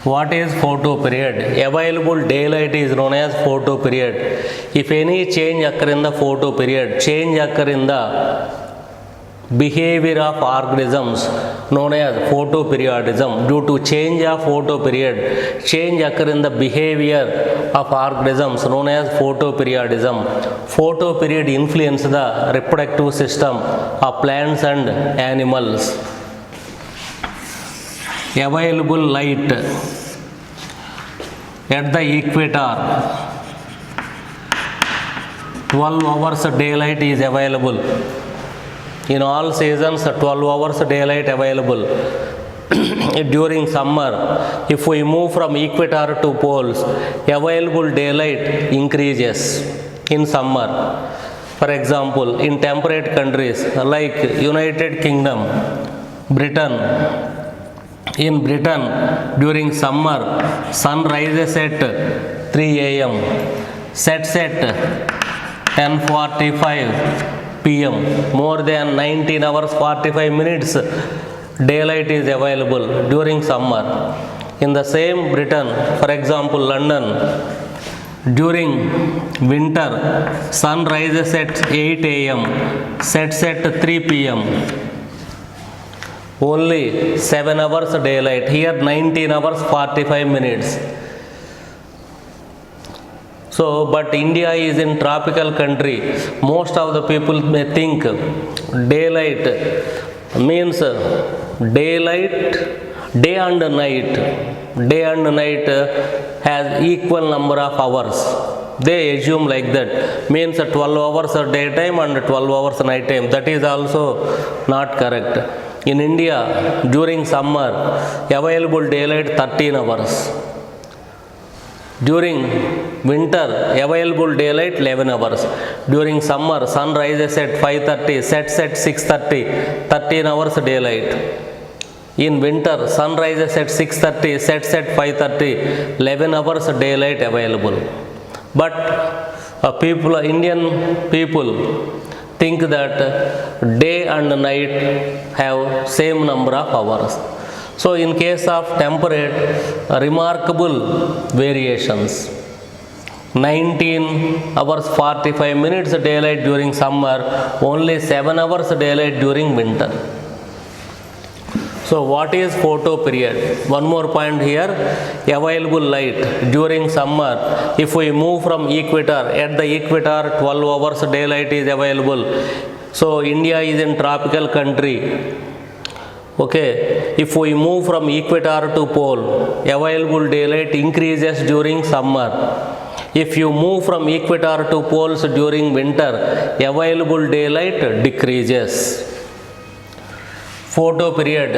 What is photoperiod? Available daylight is known as photoperiod. If any change occur in the photoperiod, change occur in the behavior of organisms known as photoperiodism. Due to change of photoperiod, change occur in the behavior of organisms known as photoperiodism. Photoperiod influence the reproductive system of plants and animals. Available light at the equator, 12 hours daylight is available. In all seasons, 12 hours daylight available. During summer, if we move from equator to poles, available daylight increases in summer. For example, in temperate countries like United Kingdom, Britain, in Britain, during summer, sun rises at 3 a.m., sets at 10:45 p.m. More than 19 hours 45 minutes daylight is available during summer. In the same Britain, for example, London, during winter, sun rises at 8 a.m., sets at 3 p.m. Only 7 hours daylight. Here 19 hours 45 minutes. So, but India is in tropical country. Most of the people may think daylight means daylight, day and night. Day and night has equal number of hours. They assume like that. Means 12 hours daytime and 12 hours night time. That is also not correct. In India, during summer, available daylight 13 hours. During winter, available daylight 11 hours. During summer, sun rises at 5:30, sets at 6:30, 13 hours daylight. In winter, sun rises at 6:30, sets at 5:30, 11 hours daylight available. But Indian people think that day and night have same number of hours. So in case of temperate, remarkable variations. 19 hours 45 minutes daylight during summer, only 7 hours daylight during winter. So what is photo period? One more point here, available light during summer. If we move from equator, at the equator 12 hours daylight is available. So India is in tropical country. Okay, if we move from equator to pole, available daylight increases during summer. If you move from equator to poles during winter, available daylight decreases. Photo period,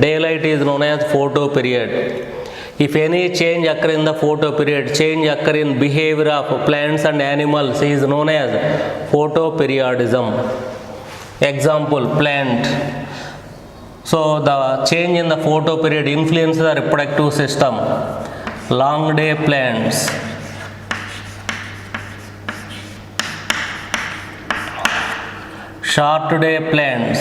daylight is known as photo period. If any change occur in the photo period, change occur in behavior of plants and animals is known as photoperiodism. Example, plant. So the change in the photo period influences the reproductive system. Long day plants. Short day plants.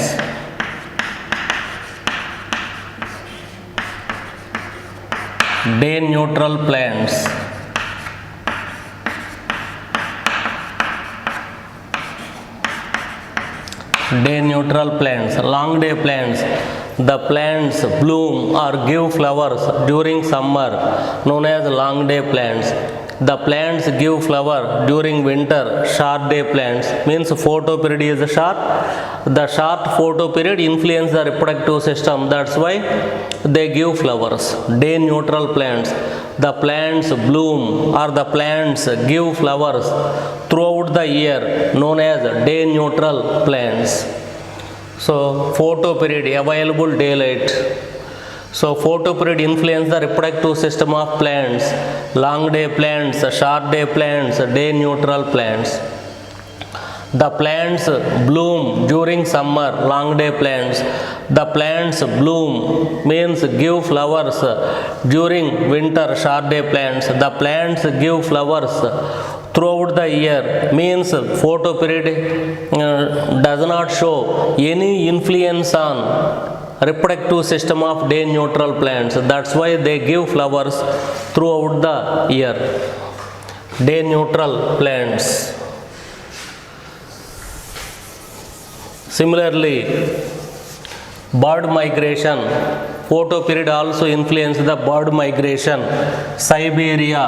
Day neutral plants. Day neutral plants, long day plants. The plants bloom or give flowers during summer, known as long day plants. The plants give flower during winter, short day plants. Means photo period is short. The short photo period influences the reproductive system. That's why they give flowers. Day neutral plants. The plants bloom or the plants give flowers throughout the year, known as day neutral plants. So photo period, available daylight. So photo period influences the reproductive system of plants. Long day plants, short day plants, day neutral plants. The plants bloom during summer, long day plants. The plants bloom means give flowers during winter, short day plants. The plants give flowers throughout the year, means photo period does not show any influence on reproductive system of day neutral plants. That's why they give flowers throughout the year. Day neutral plants. Similarly, bird migration. Photo period also influences the bird migration. Siberia.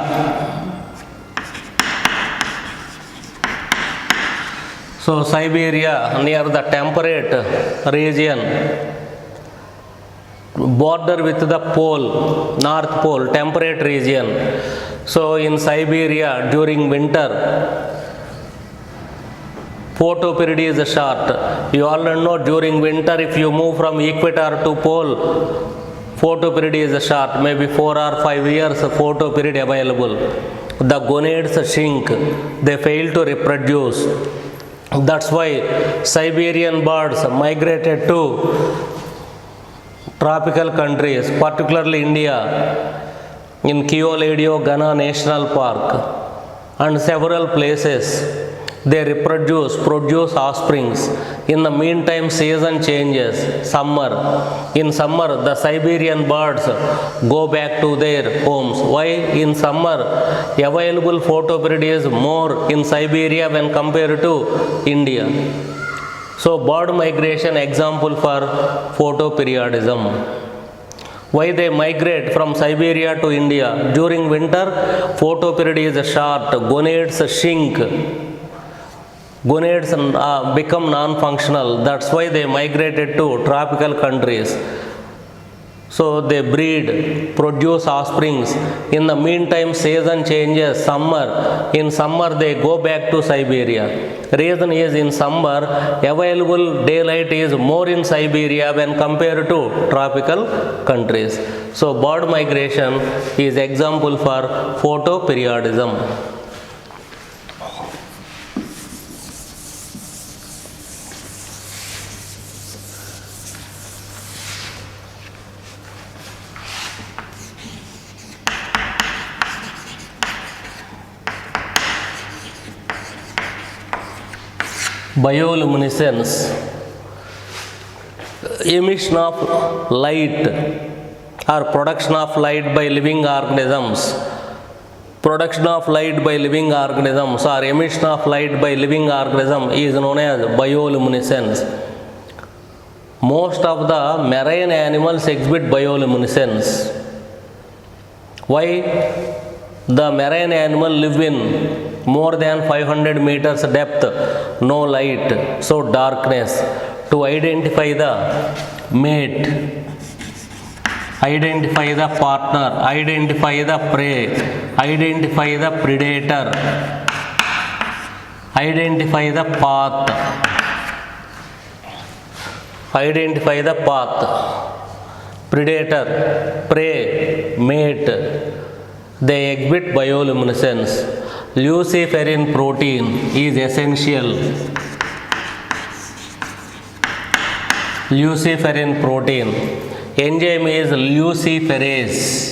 So Siberia, near the temperate region, border with the pole, North Pole, temperate region. So in Siberia during winter, photo period is short. You already know during winter if you move from equator to pole, photo period is short, maybe 4 or 5 years photo period available. The gonads shrink, they fail to reproduce. That's why Siberian birds migrated to tropical countries, particularly India, in Kyoledio Ghana National Park and several places. They produce offsprings. In the meantime, season changes, summer. In summer, the Siberian birds go back to their homes. Why? In summer, available photo period is more in Siberia when compared to India. So, bird migration example for photoperiodism. Why they migrate from Siberia to India? During winter, photo period is short, gonads shrink. Gonads become non-functional. That's why they migrated to tropical countries. So they breed, produce offsprings. In the meantime, season changes, summer. In summer, they go back to Siberia. Reason is in summer, available daylight is more in Siberia when compared to tropical countries. So bird migration is example for photoperiodism. Bioluminescence, emission of light or production of light by living organisms. Production of light by living organisms or emission of light by living organism is known as bioluminescence. Most of the marine animals exhibit bioluminescence. Why? The marine animal live in more than 500 meters depth, no light, so darkness. To identify the mate, identify the partner, identify the prey, identify the predator, identify the path, identify the path, predator, prey, mate. They exhibit bioluminescence. Luciferin protein is essential. Luciferin protein. Enzyme is luciferase.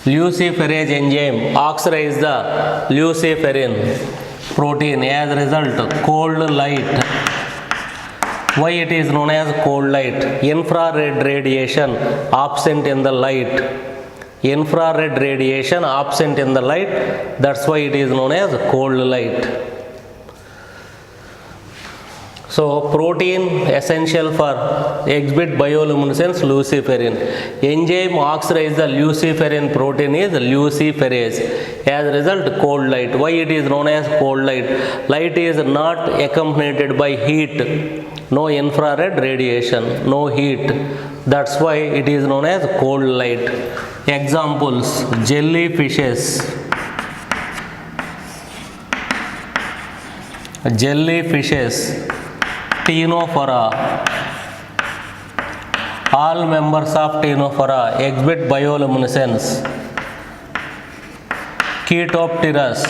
Luciferase enzyme oxidize the luciferin protein, as a result cold light. Why it is known as cold light? Infrared radiation absent in the light. Infrared radiation absent in the light, that's why it is known as cold light. So protein essential for exhibit bioluminescence, luciferin. Enzyme oxidize the luciferin protein is luciferase. As a result, cold light. Why it is known as cold light? Light is not accompanied by heat. No infrared radiation, no heat. That's why it is known as cold light. Examples: jellyfishes. Jellyfishes, Ctenophora. All members of Ctenophora exhibit bioluminescence. Chaetopterus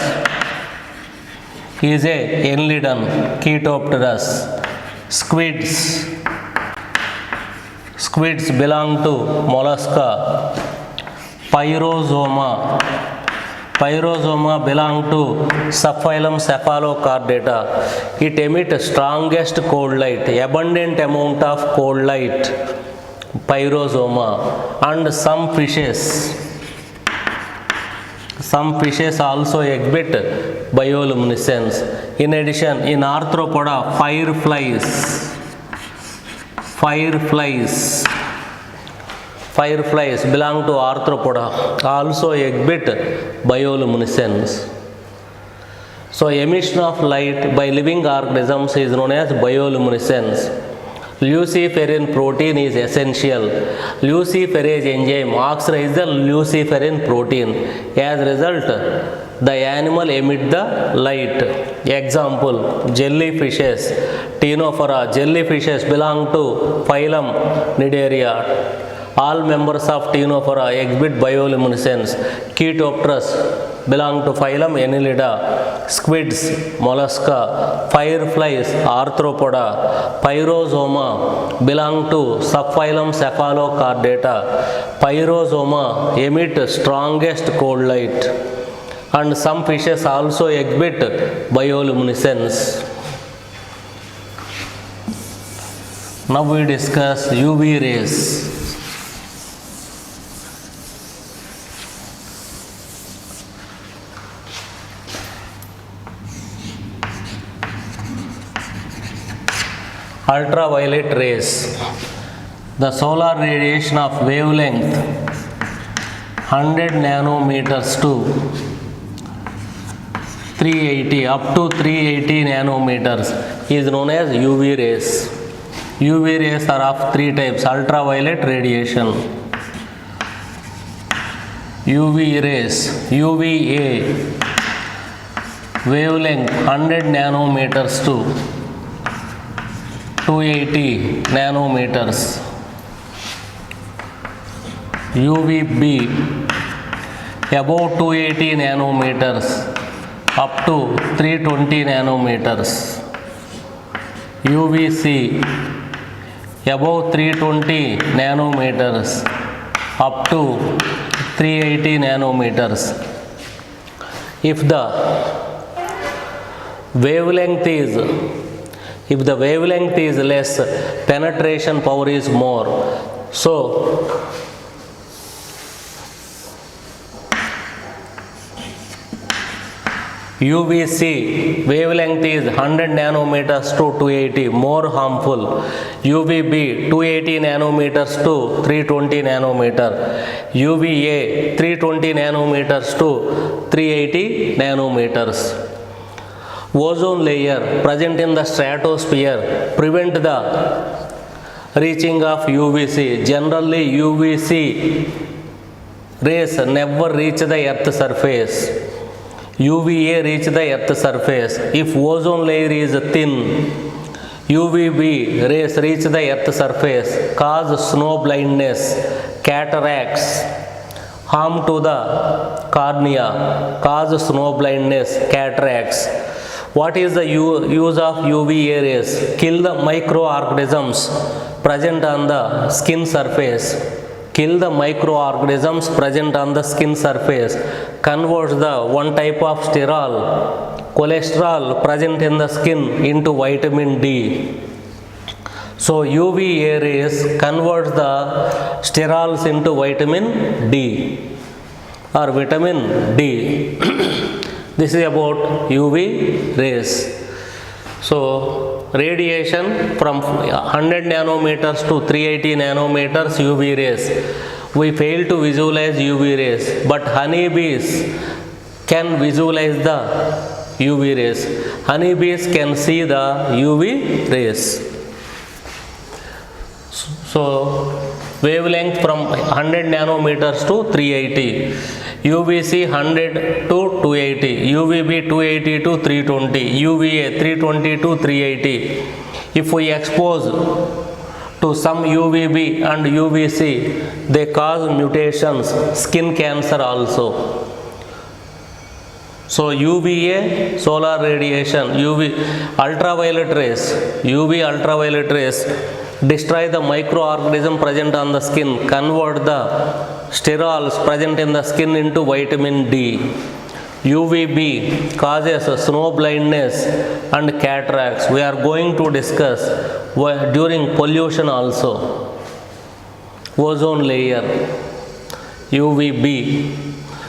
is a enlidon. Chaetopterus. Squids. Squids belong to mollusca. Pyrosoma. Pyrosoma belong to subphylum Cephalochordata. It emits strongest cold light, abundant amount of cold light. Pyrosoma. And some fishes also exhibit bioluminescence. In addition, in arthropoda, fireflies belong to arthropoda, also exhibit bioluminescence. So emission of light by living organisms is known as bioluminescence. Luciferin protein is essential. Luciferase enzyme oxidizes the luciferin protein. As a result, the animal emit the light. Example: jellyfishes, Ctenophora. Jellyfishes belong to phylum Cnidaria. All members of Ctenophora exhibit bioluminescence. Chaetopterus belong to phylum Annelida. Squids, mollusca. Fireflies, arthropoda. Pyrosoma belong to subphylum Cephalochordata. Pyrosoma emit strongest cold light. And some fishes also exhibit bioluminescence. Now we discuss UV rays. Ultraviolet rays. The solar radiation of wavelength 100 nanometers to 380 up to 380 nanometers is known as UV rays. UV rays are of three types. Ultraviolet radiation, UV rays, UVA, wavelength 100 nanometers to 280 nanometers. UVB, above 280 nanometers up to 320 nanometers. UVC, above 320 nanometers up to 380 nanometers. If the wavelength is less, penetration power is more. So UVC wavelength is 100 nanometers to 280, more harmful. UVB 280 nanometers to 320 nanometer. UVA 320 nanometers to 380 nanometers. Ozone layer present in the stratosphere prevent the reaching of UVC. Generally UVC rays never reach the earth surface. UVA reach the earth surface. If ozone layer is thin, UVB rays reach the earth surface, cause snow blindness, cataracts, harm to the cornea, cause snow blindness, cataracts. What is the use of UVA rays? Kill the microorganisms present on the skin surface. Kill the microorganisms present on the skin surface. Converts the one type of sterol, cholesterol present in the skin into vitamin D. So UVA rays converts the sterols into vitamin D or vitamin D. This is about UV rays. So radiation from 100 nanometers to 380 nanometers UV rays. We fail to visualize UV rays, but honeybees can visualize the UV rays. Honeybees can see the UV rays. So wavelength from 100 nanometers to 380. UVC 100 to 280, UVB 280 to 320, UVA 320 to 380. If we expose to some UVB and UVC, they cause mutations, skin cancer also. So UVA, solar radiation, UV ultraviolet rays, UV ultraviolet rays destroy the microorganism present on the skin, convert the sterols present in the skin into vitamin D. UVB causes snow blindness and cataracts. We are going to discuss during pollution also. Ozone layer, UVB.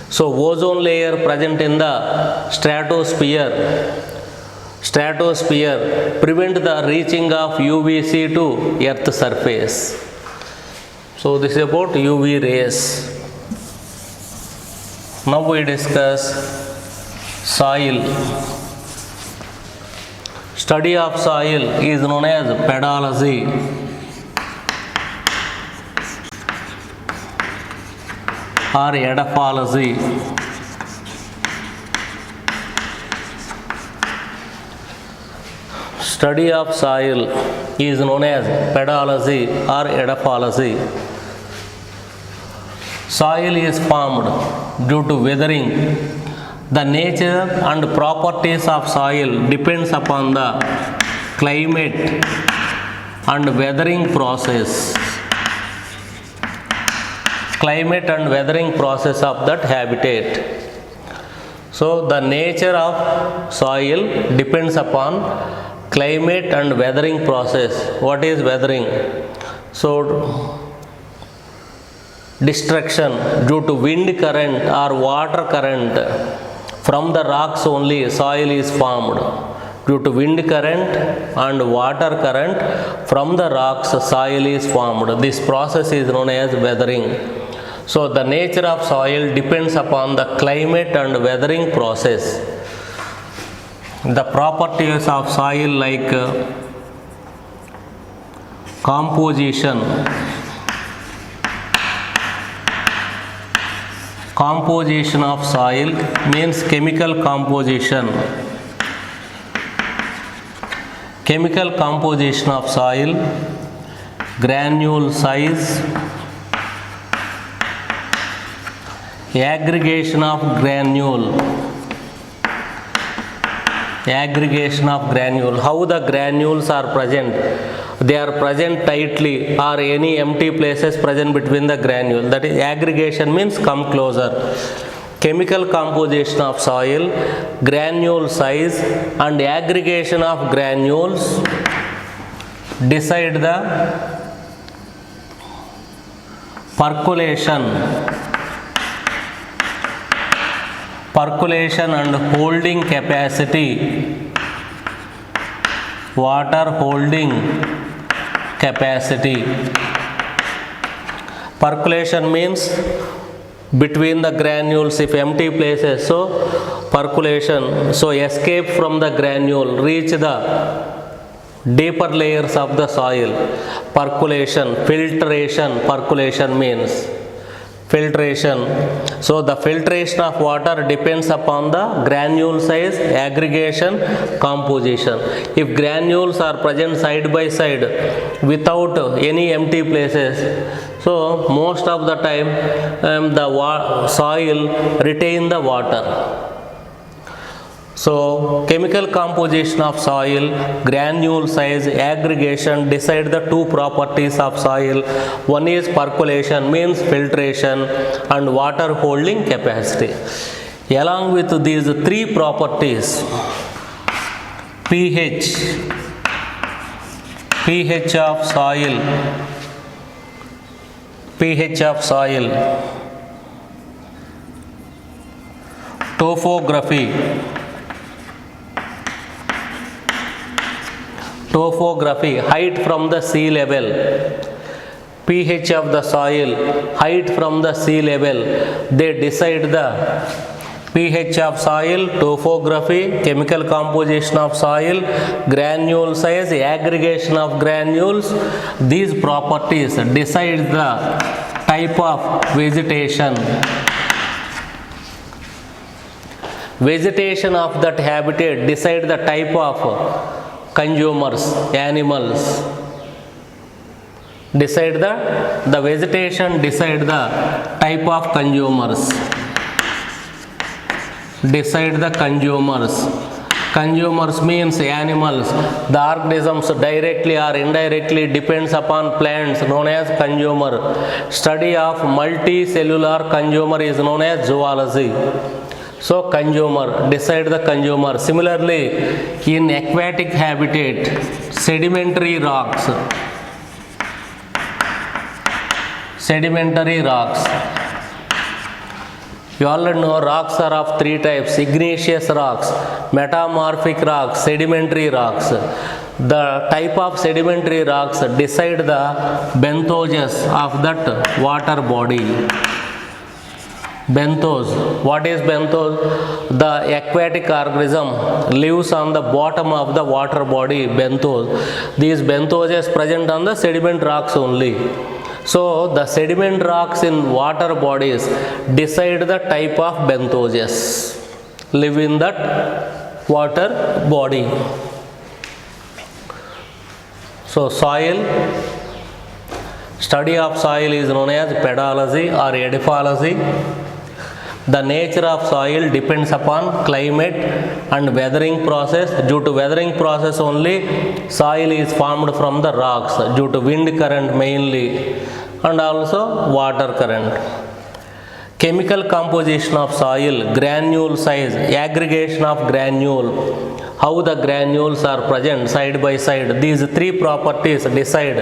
So ozone layer present in the stratosphere prevent the reaching of UVC to earth surface. So this is about UV rays. Now we discuss soil. Study of soil is known as pedology. Or edaphology. Study of soil is known as pedology or edaphology. Soil is formed due to weathering. The nature and properties of soil depends upon the climate and weathering process. Climate and weathering process of that habitat. So the nature of soil depends upon climate and weathering process. What is weathering? So destruction due to wind current or water current from the rocks only soil is formed. Due to wind current and water current from the rocks soil is formed. This process is known as weathering. So the nature of soil depends upon the climate and weathering process. The properties of soil like composition of soil means chemical composition of soil, granule size, aggregation of granule. How the granules are present? They are present tightly or any empty places present between the granule. That is, aggregation means come closer. Chemical composition of soil, granule size and aggregation of granules decide the percolation and holding capacity, water holding capacity. Percolation means between the granules, if empty places, so percolation, so escape from the granule, reach the deeper layers of the soil. Percolation, filtration, percolation means filtration. So the filtration of water depends upon the granule size, aggregation, composition. If granules are present side by side without any empty places, so most of the time the soil retain the water. So chemical composition of soil, granule size, aggregation decide the two properties of soil. One is percolation means filtration and water holding capacity. Along with these three properties, pH of soil, topography, height from the sea level. pH of the soil, height from the sea level, they decide the pH of soil, topography, chemical composition of soil, granule size, aggregation of granules. These properties decide the type of vegetation. Vegetation of that habitat decide the type of consumers, animals. Decide the vegetation decide the type of consumers. Decide the consumers. Consumers means animals. The organisms directly or indirectly depends upon plants known as consumer. Study of multicellular consumer is known as zoology. So consumer, decide the consumer. Similarly, in aquatic habitat, sedimentary rocks. You already know rocks are of three types: igneous rocks, metamorphic rocks, sedimentary rocks. The type of sedimentary rocks decide the benthos of that water body. Benthos. What is benthos? The aquatic organism lives on the bottom of the water body, benthos. These benthos is present on the sediment rocks only. So the sediment rocks in water bodies decide the type of benthos live in that water body. So soil, study of soil is known as pedology or edificology. The nature of soil depends upon climate and weathering process. Due to weathering process only, soil is formed from the rocks due to wind current mainly and also water current. Chemical composition of soil, granule size, aggregation of granule, how the granules are present side by side. These three properties decide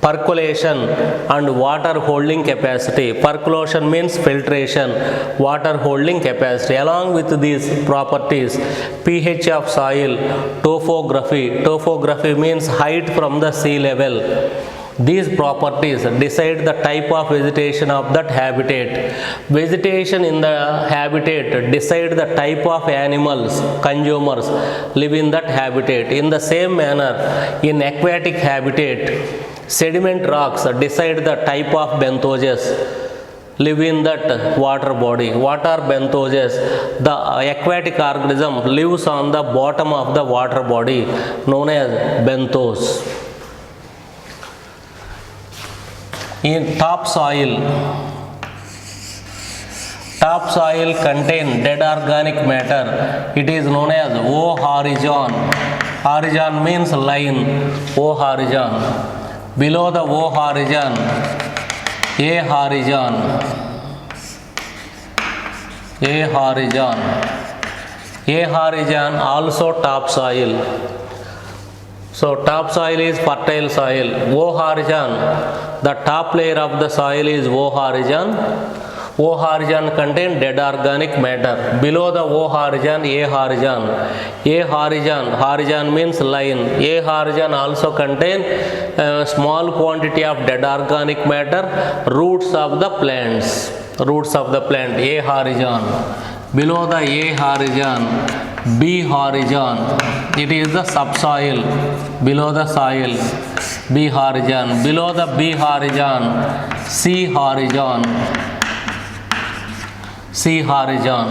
percolation and water holding capacity. Percolation means filtration, water holding capacity. Along with these properties, pH of soil, topography means height from the sea level. These properties decide the type of vegetation of that habitat. Vegetation in the habitat decide the type of animals, consumers live in that habitat. In the same manner, in aquatic habitat, sediment rocks decide the type of benthosaurs live in that water body. What are benthosaurs? The aquatic organism lives on the bottom of the water body known as benthos. In topsoil contain dead organic matter. It is known as O horizon. Horizon means line. O horizon. Below the O horizon, A horizon. A horizon. A horizon also topsoil. So topsoil is fertile soil. O horizon, the top layer of the soil is O horizon. O horizon contain dead organic matter. Below the O horizon, A horizon. A horizon, horizon means line. A horizon also contain a small quantity of dead organic matter, roots of the plants. Roots of the plant, A horizon. Below the A horizon, B horizon. It is the subsoil. Below the soil, B horizon. Below the B horizon, C horizon. C horizon.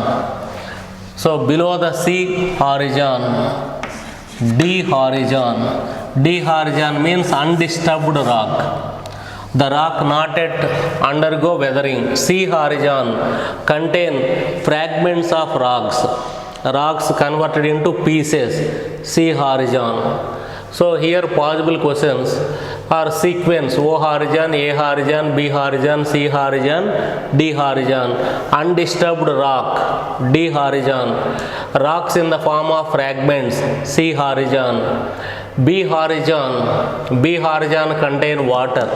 So below the C horizon, D horizon. D horizon means undisturbed rock. The rock not yet undergo weathering. C horizon contain fragments of rocks. Rocks converted into pieces. C horizon. So here possible questions are sequence: O horizon, A horizon, B horizon, C horizon, D horizon. Undisturbed rock, D horizon. Rocks in the form of fragments, C horizon. B horizon. B horizon contain water.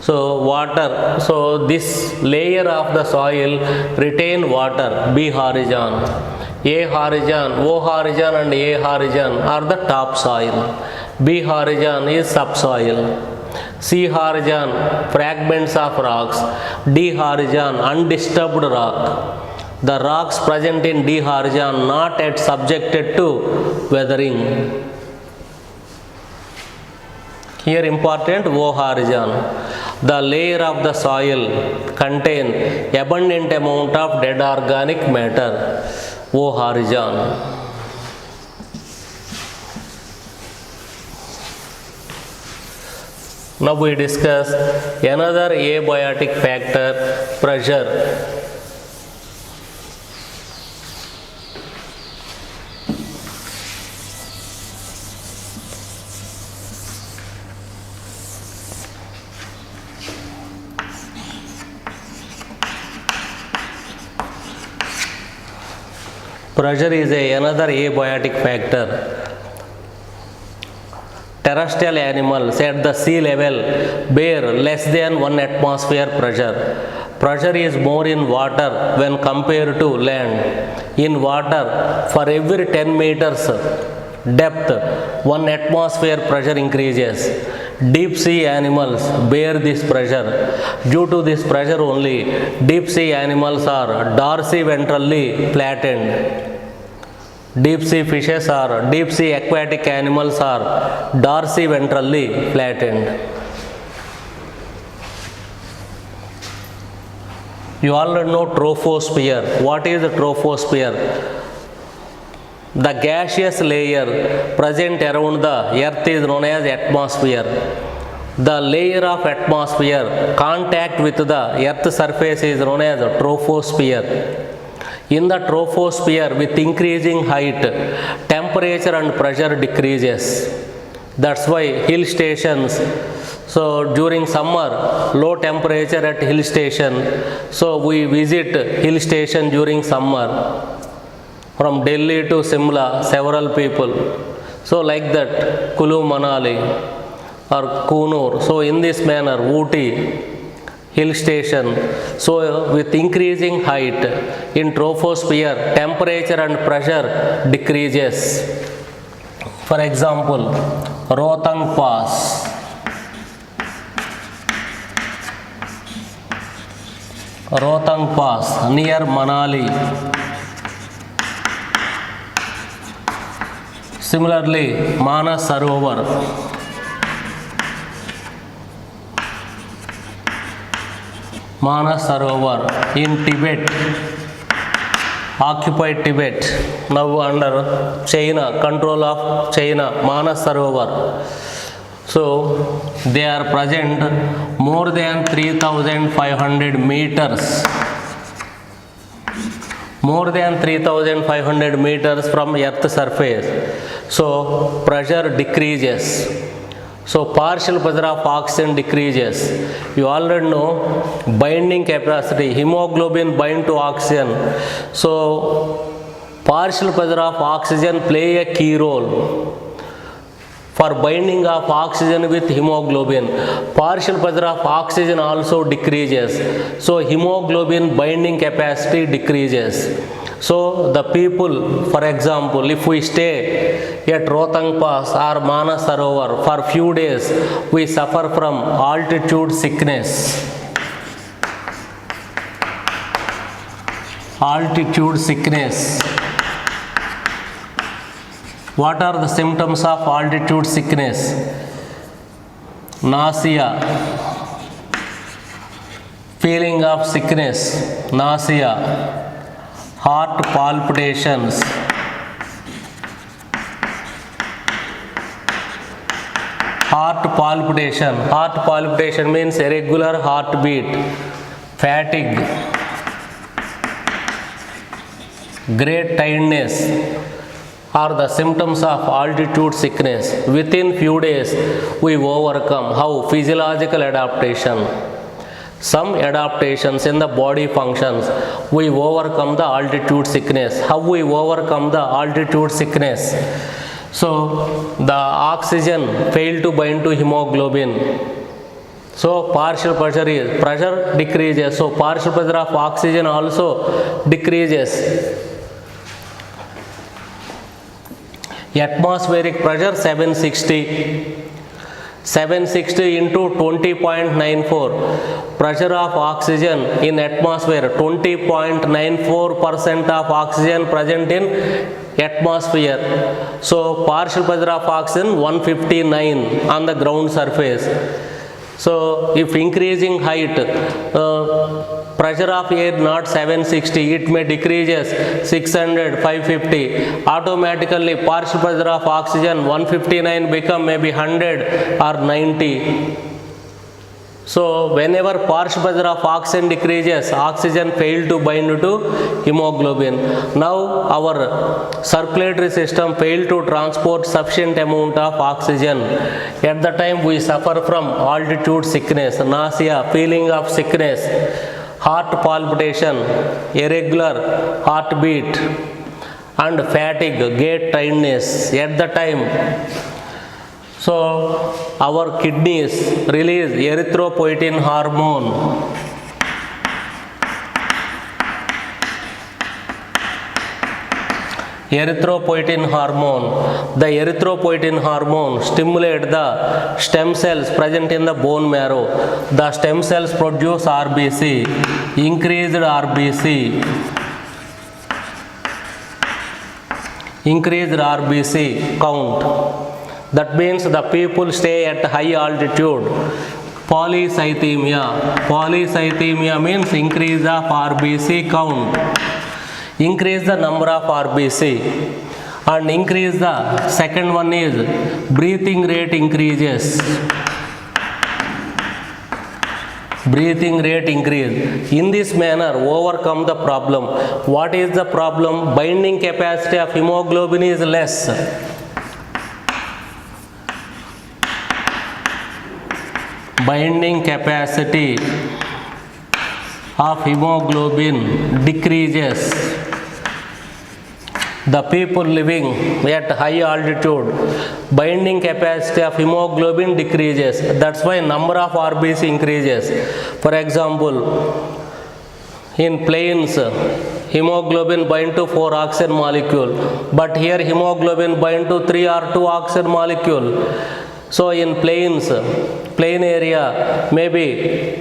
So water, so this layer of the soil retain water, B horizon. A horizon, O horizon and A horizon are the topsoil. B horizon is subsoil. C horizon, fragments of rocks. D horizon, undisturbed rock. The rocks present in D horizon not yet subjected to weathering. Here important O horizon. The layer of the soil contain abundant amount of dead organic matter. O horizon. Now we discuss another abiotic factor, pressure. Pressure is another abiotic factor. Terrestrial animals at the sea level bear less than 1 atmosphere pressure. Pressure is more in water when compared to land. In water, for every 10 meters depth, 1 atmosphere pressure increases. Deep sea animals bear this pressure. Due to this pressure only, deep sea animals are dorsiventrally flattened. Deep sea fishes or deep sea aquatic animals are dorsiventrally flattened. You already know troposphere. What is the troposphere? The gaseous layer present around the earth is known as atmosphere. The layer of atmosphere contact with the earth surface is known as troposphere. In the troposphere, with increasing height, temperature and pressure decreases. That's why hill stations, so during summer, low temperature at hill station, so we visit hill station during summer. From Delhi to Simla, several people. So like that, Kulu Manali or Kunur. So in this manner, Ooty, hill station. So with increasing height in troposphere, temperature and pressure decreases. For example, Rohtang Pass. Rohtang Pass near Manali. Similarly, Manas Sarovar. Manas Sarovar in Tibet, occupied Tibet, now under China, control of China, Manas Sarovar. So, they are present more than 3,500 meters. More than 3,500 meters from earth surface. So, pressure decreases. So, partial pressure of oxygen decreases. You already know binding capacity, hemoglobin bind to oxygen. So, partial pressure of oxygen play a key role for binding of oxygen with hemoglobin. Partial pressure of oxygen also decreases. So, hemoglobin binding capacity decreases. So, the people, for example, if we stay at Rohtang Pass or Manas Sarovar for few days, we suffer from altitude sickness. Altitude sickness. What are the symptoms of altitude sickness? Nausea, feeling of sickness, nausea, heart palpitations, heart palpitation means irregular heartbeat, fatigue, great tiredness are the symptoms of altitude sickness. Within few days, we overcome. How? Physiological adaptation. Some adaptations in the body functions, we overcome the altitude sickness. How we overcome the altitude sickness? So, the oxygen fail to bind to hemoglobin. So, partial pressure decreases. So, partial pressure of oxygen also decreases. Atmospheric pressure 760 into 20.94. Pressure of oxygen in atmosphere, 20.94% of oxygen present in atmosphere. So, partial pressure of oxygen 159 on the ground surface. So, if increasing height, pressure of air not 760, it may decreases 600, 550. Automatically, partial pressure of oxygen 159 become maybe 100 or 90. So, whenever partial pressure of oxygen decreases, oxygen fail to bind to hemoglobin. Now, our circulatory system fail to transport sufficient amount of oxygen. At the time, we suffer from altitude sickness, nausea, feeling of sickness, heart palpitation, irregular heartbeat, and fatigue, gait tiredness. At the time, so our kidneys release erythropoietin hormone. Erythropoietin hormone. The erythropoietin hormone stimulate the stem cells present in the bone marrow. The stem cells produce RBC, increased RBC count. That means the people stay at high altitude. Polycythemia means increase of RBC count. Increase the number of RBC and increase the second one is breathing rate increases. Breathing rate increase. In this manner, overcome the problem. What is the problem? Binding capacity of hemoglobin is less. Binding capacity of hemoglobin decreases. The people living at high altitude, binding capacity of hemoglobin decreases. That's why number of RBC increases. For example, in planes, hemoglobin bind to 4 oxygen molecule, but here hemoglobin bind to 3 or 2 oxygen molecule. So in plains, plain area, maybe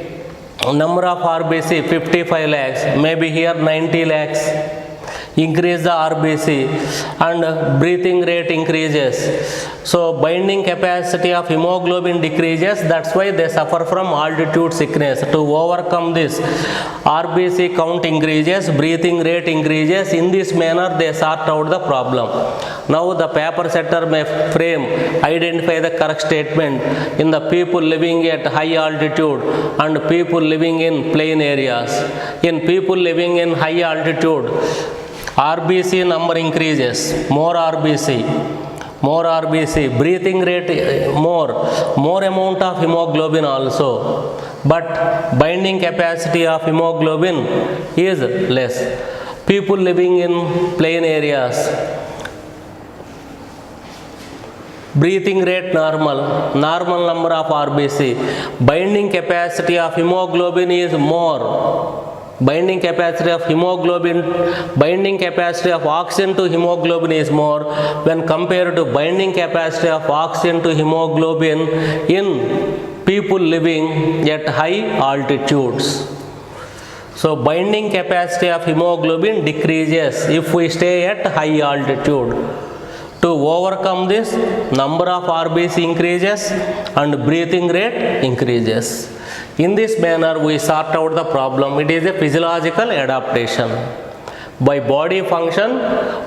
number of RBC 55 lakhs, maybe here 90 lakhs. Increase the RBC and breathing rate increases. So binding capacity of hemoglobin decreases, that's why they suffer from altitude sickness. To overcome this, RBC count increases, breathing rate increases. In this manner they sort out the problem. Now the paper setter may frame, identify the correct statement in the people living at high altitude and people living in plain areas. In people living in high altitude, RBC number increases, more RBC, breathing rate more amount of hemoglobin also, but binding capacity of hemoglobin is less. People living in plain areas, breathing rate normal number of RBC, binding capacity of hemoglobin is more. Binding capacity of oxygen to hemoglobin is more when compared to binding capacity of oxygen to hemoglobin in people living at high altitudes. So binding capacity of hemoglobin decreases if we stay at high altitude. To overcome this, number of RBC increases and breathing rate increases. In this manner we sort out the problem. It is a physiological adaptation. By body function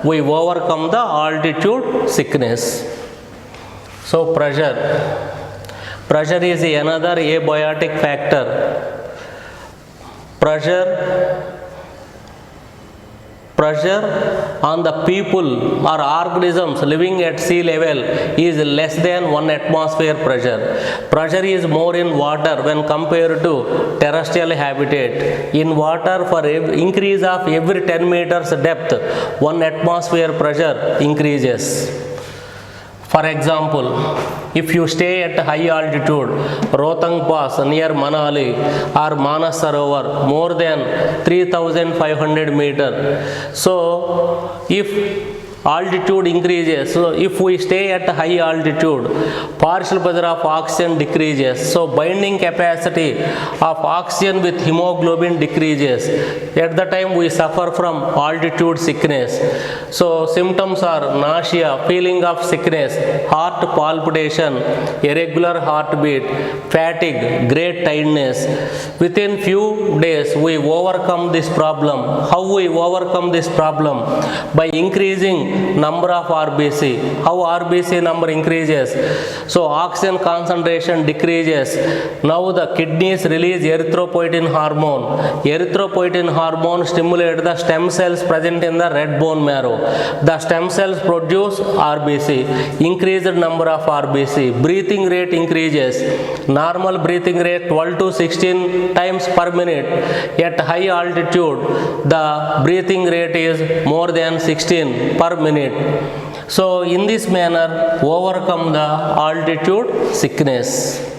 we overcome the altitude sickness. So pressure is another abiotic factor. Pressure on the people or organisms living at sea level is less than 1 atmosphere pressure. Pressure is more in water when compared to terrestrial habitat. In water, for increase of every 10 meters depth, 1 atmosphere pressure increases. For example, if you stay at high altitude, Rohtang Pass near Manali or Manas Sarovar, more than 3,500 meters. So, if altitude increases, so if we stay at high altitude, partial pressure of oxygen decreases, so binding capacity of oxygen with hemoglobin decreases. At the time we suffer from altitude sickness. So symptoms are nausea, feeling of sickness, heart palpitation, irregular heartbeat, fatigue, great tiredness. Within few days we overcome this problem. How we overcome this problem? By increasing number of RBC. How RBC number increases? So oxygen concentration decreases. Now the kidneys release erythropoietin hormone. Erythropoietin hormone stimulates the stem cells present in the red bone marrow. The stem cells produce RBC. Increased number of RBC. Breathing rate increases. Normal breathing rate 12 to 16 times per minute. At high altitude, the breathing rate is more than 16 per minute. So in this manner overcome the altitude sickness.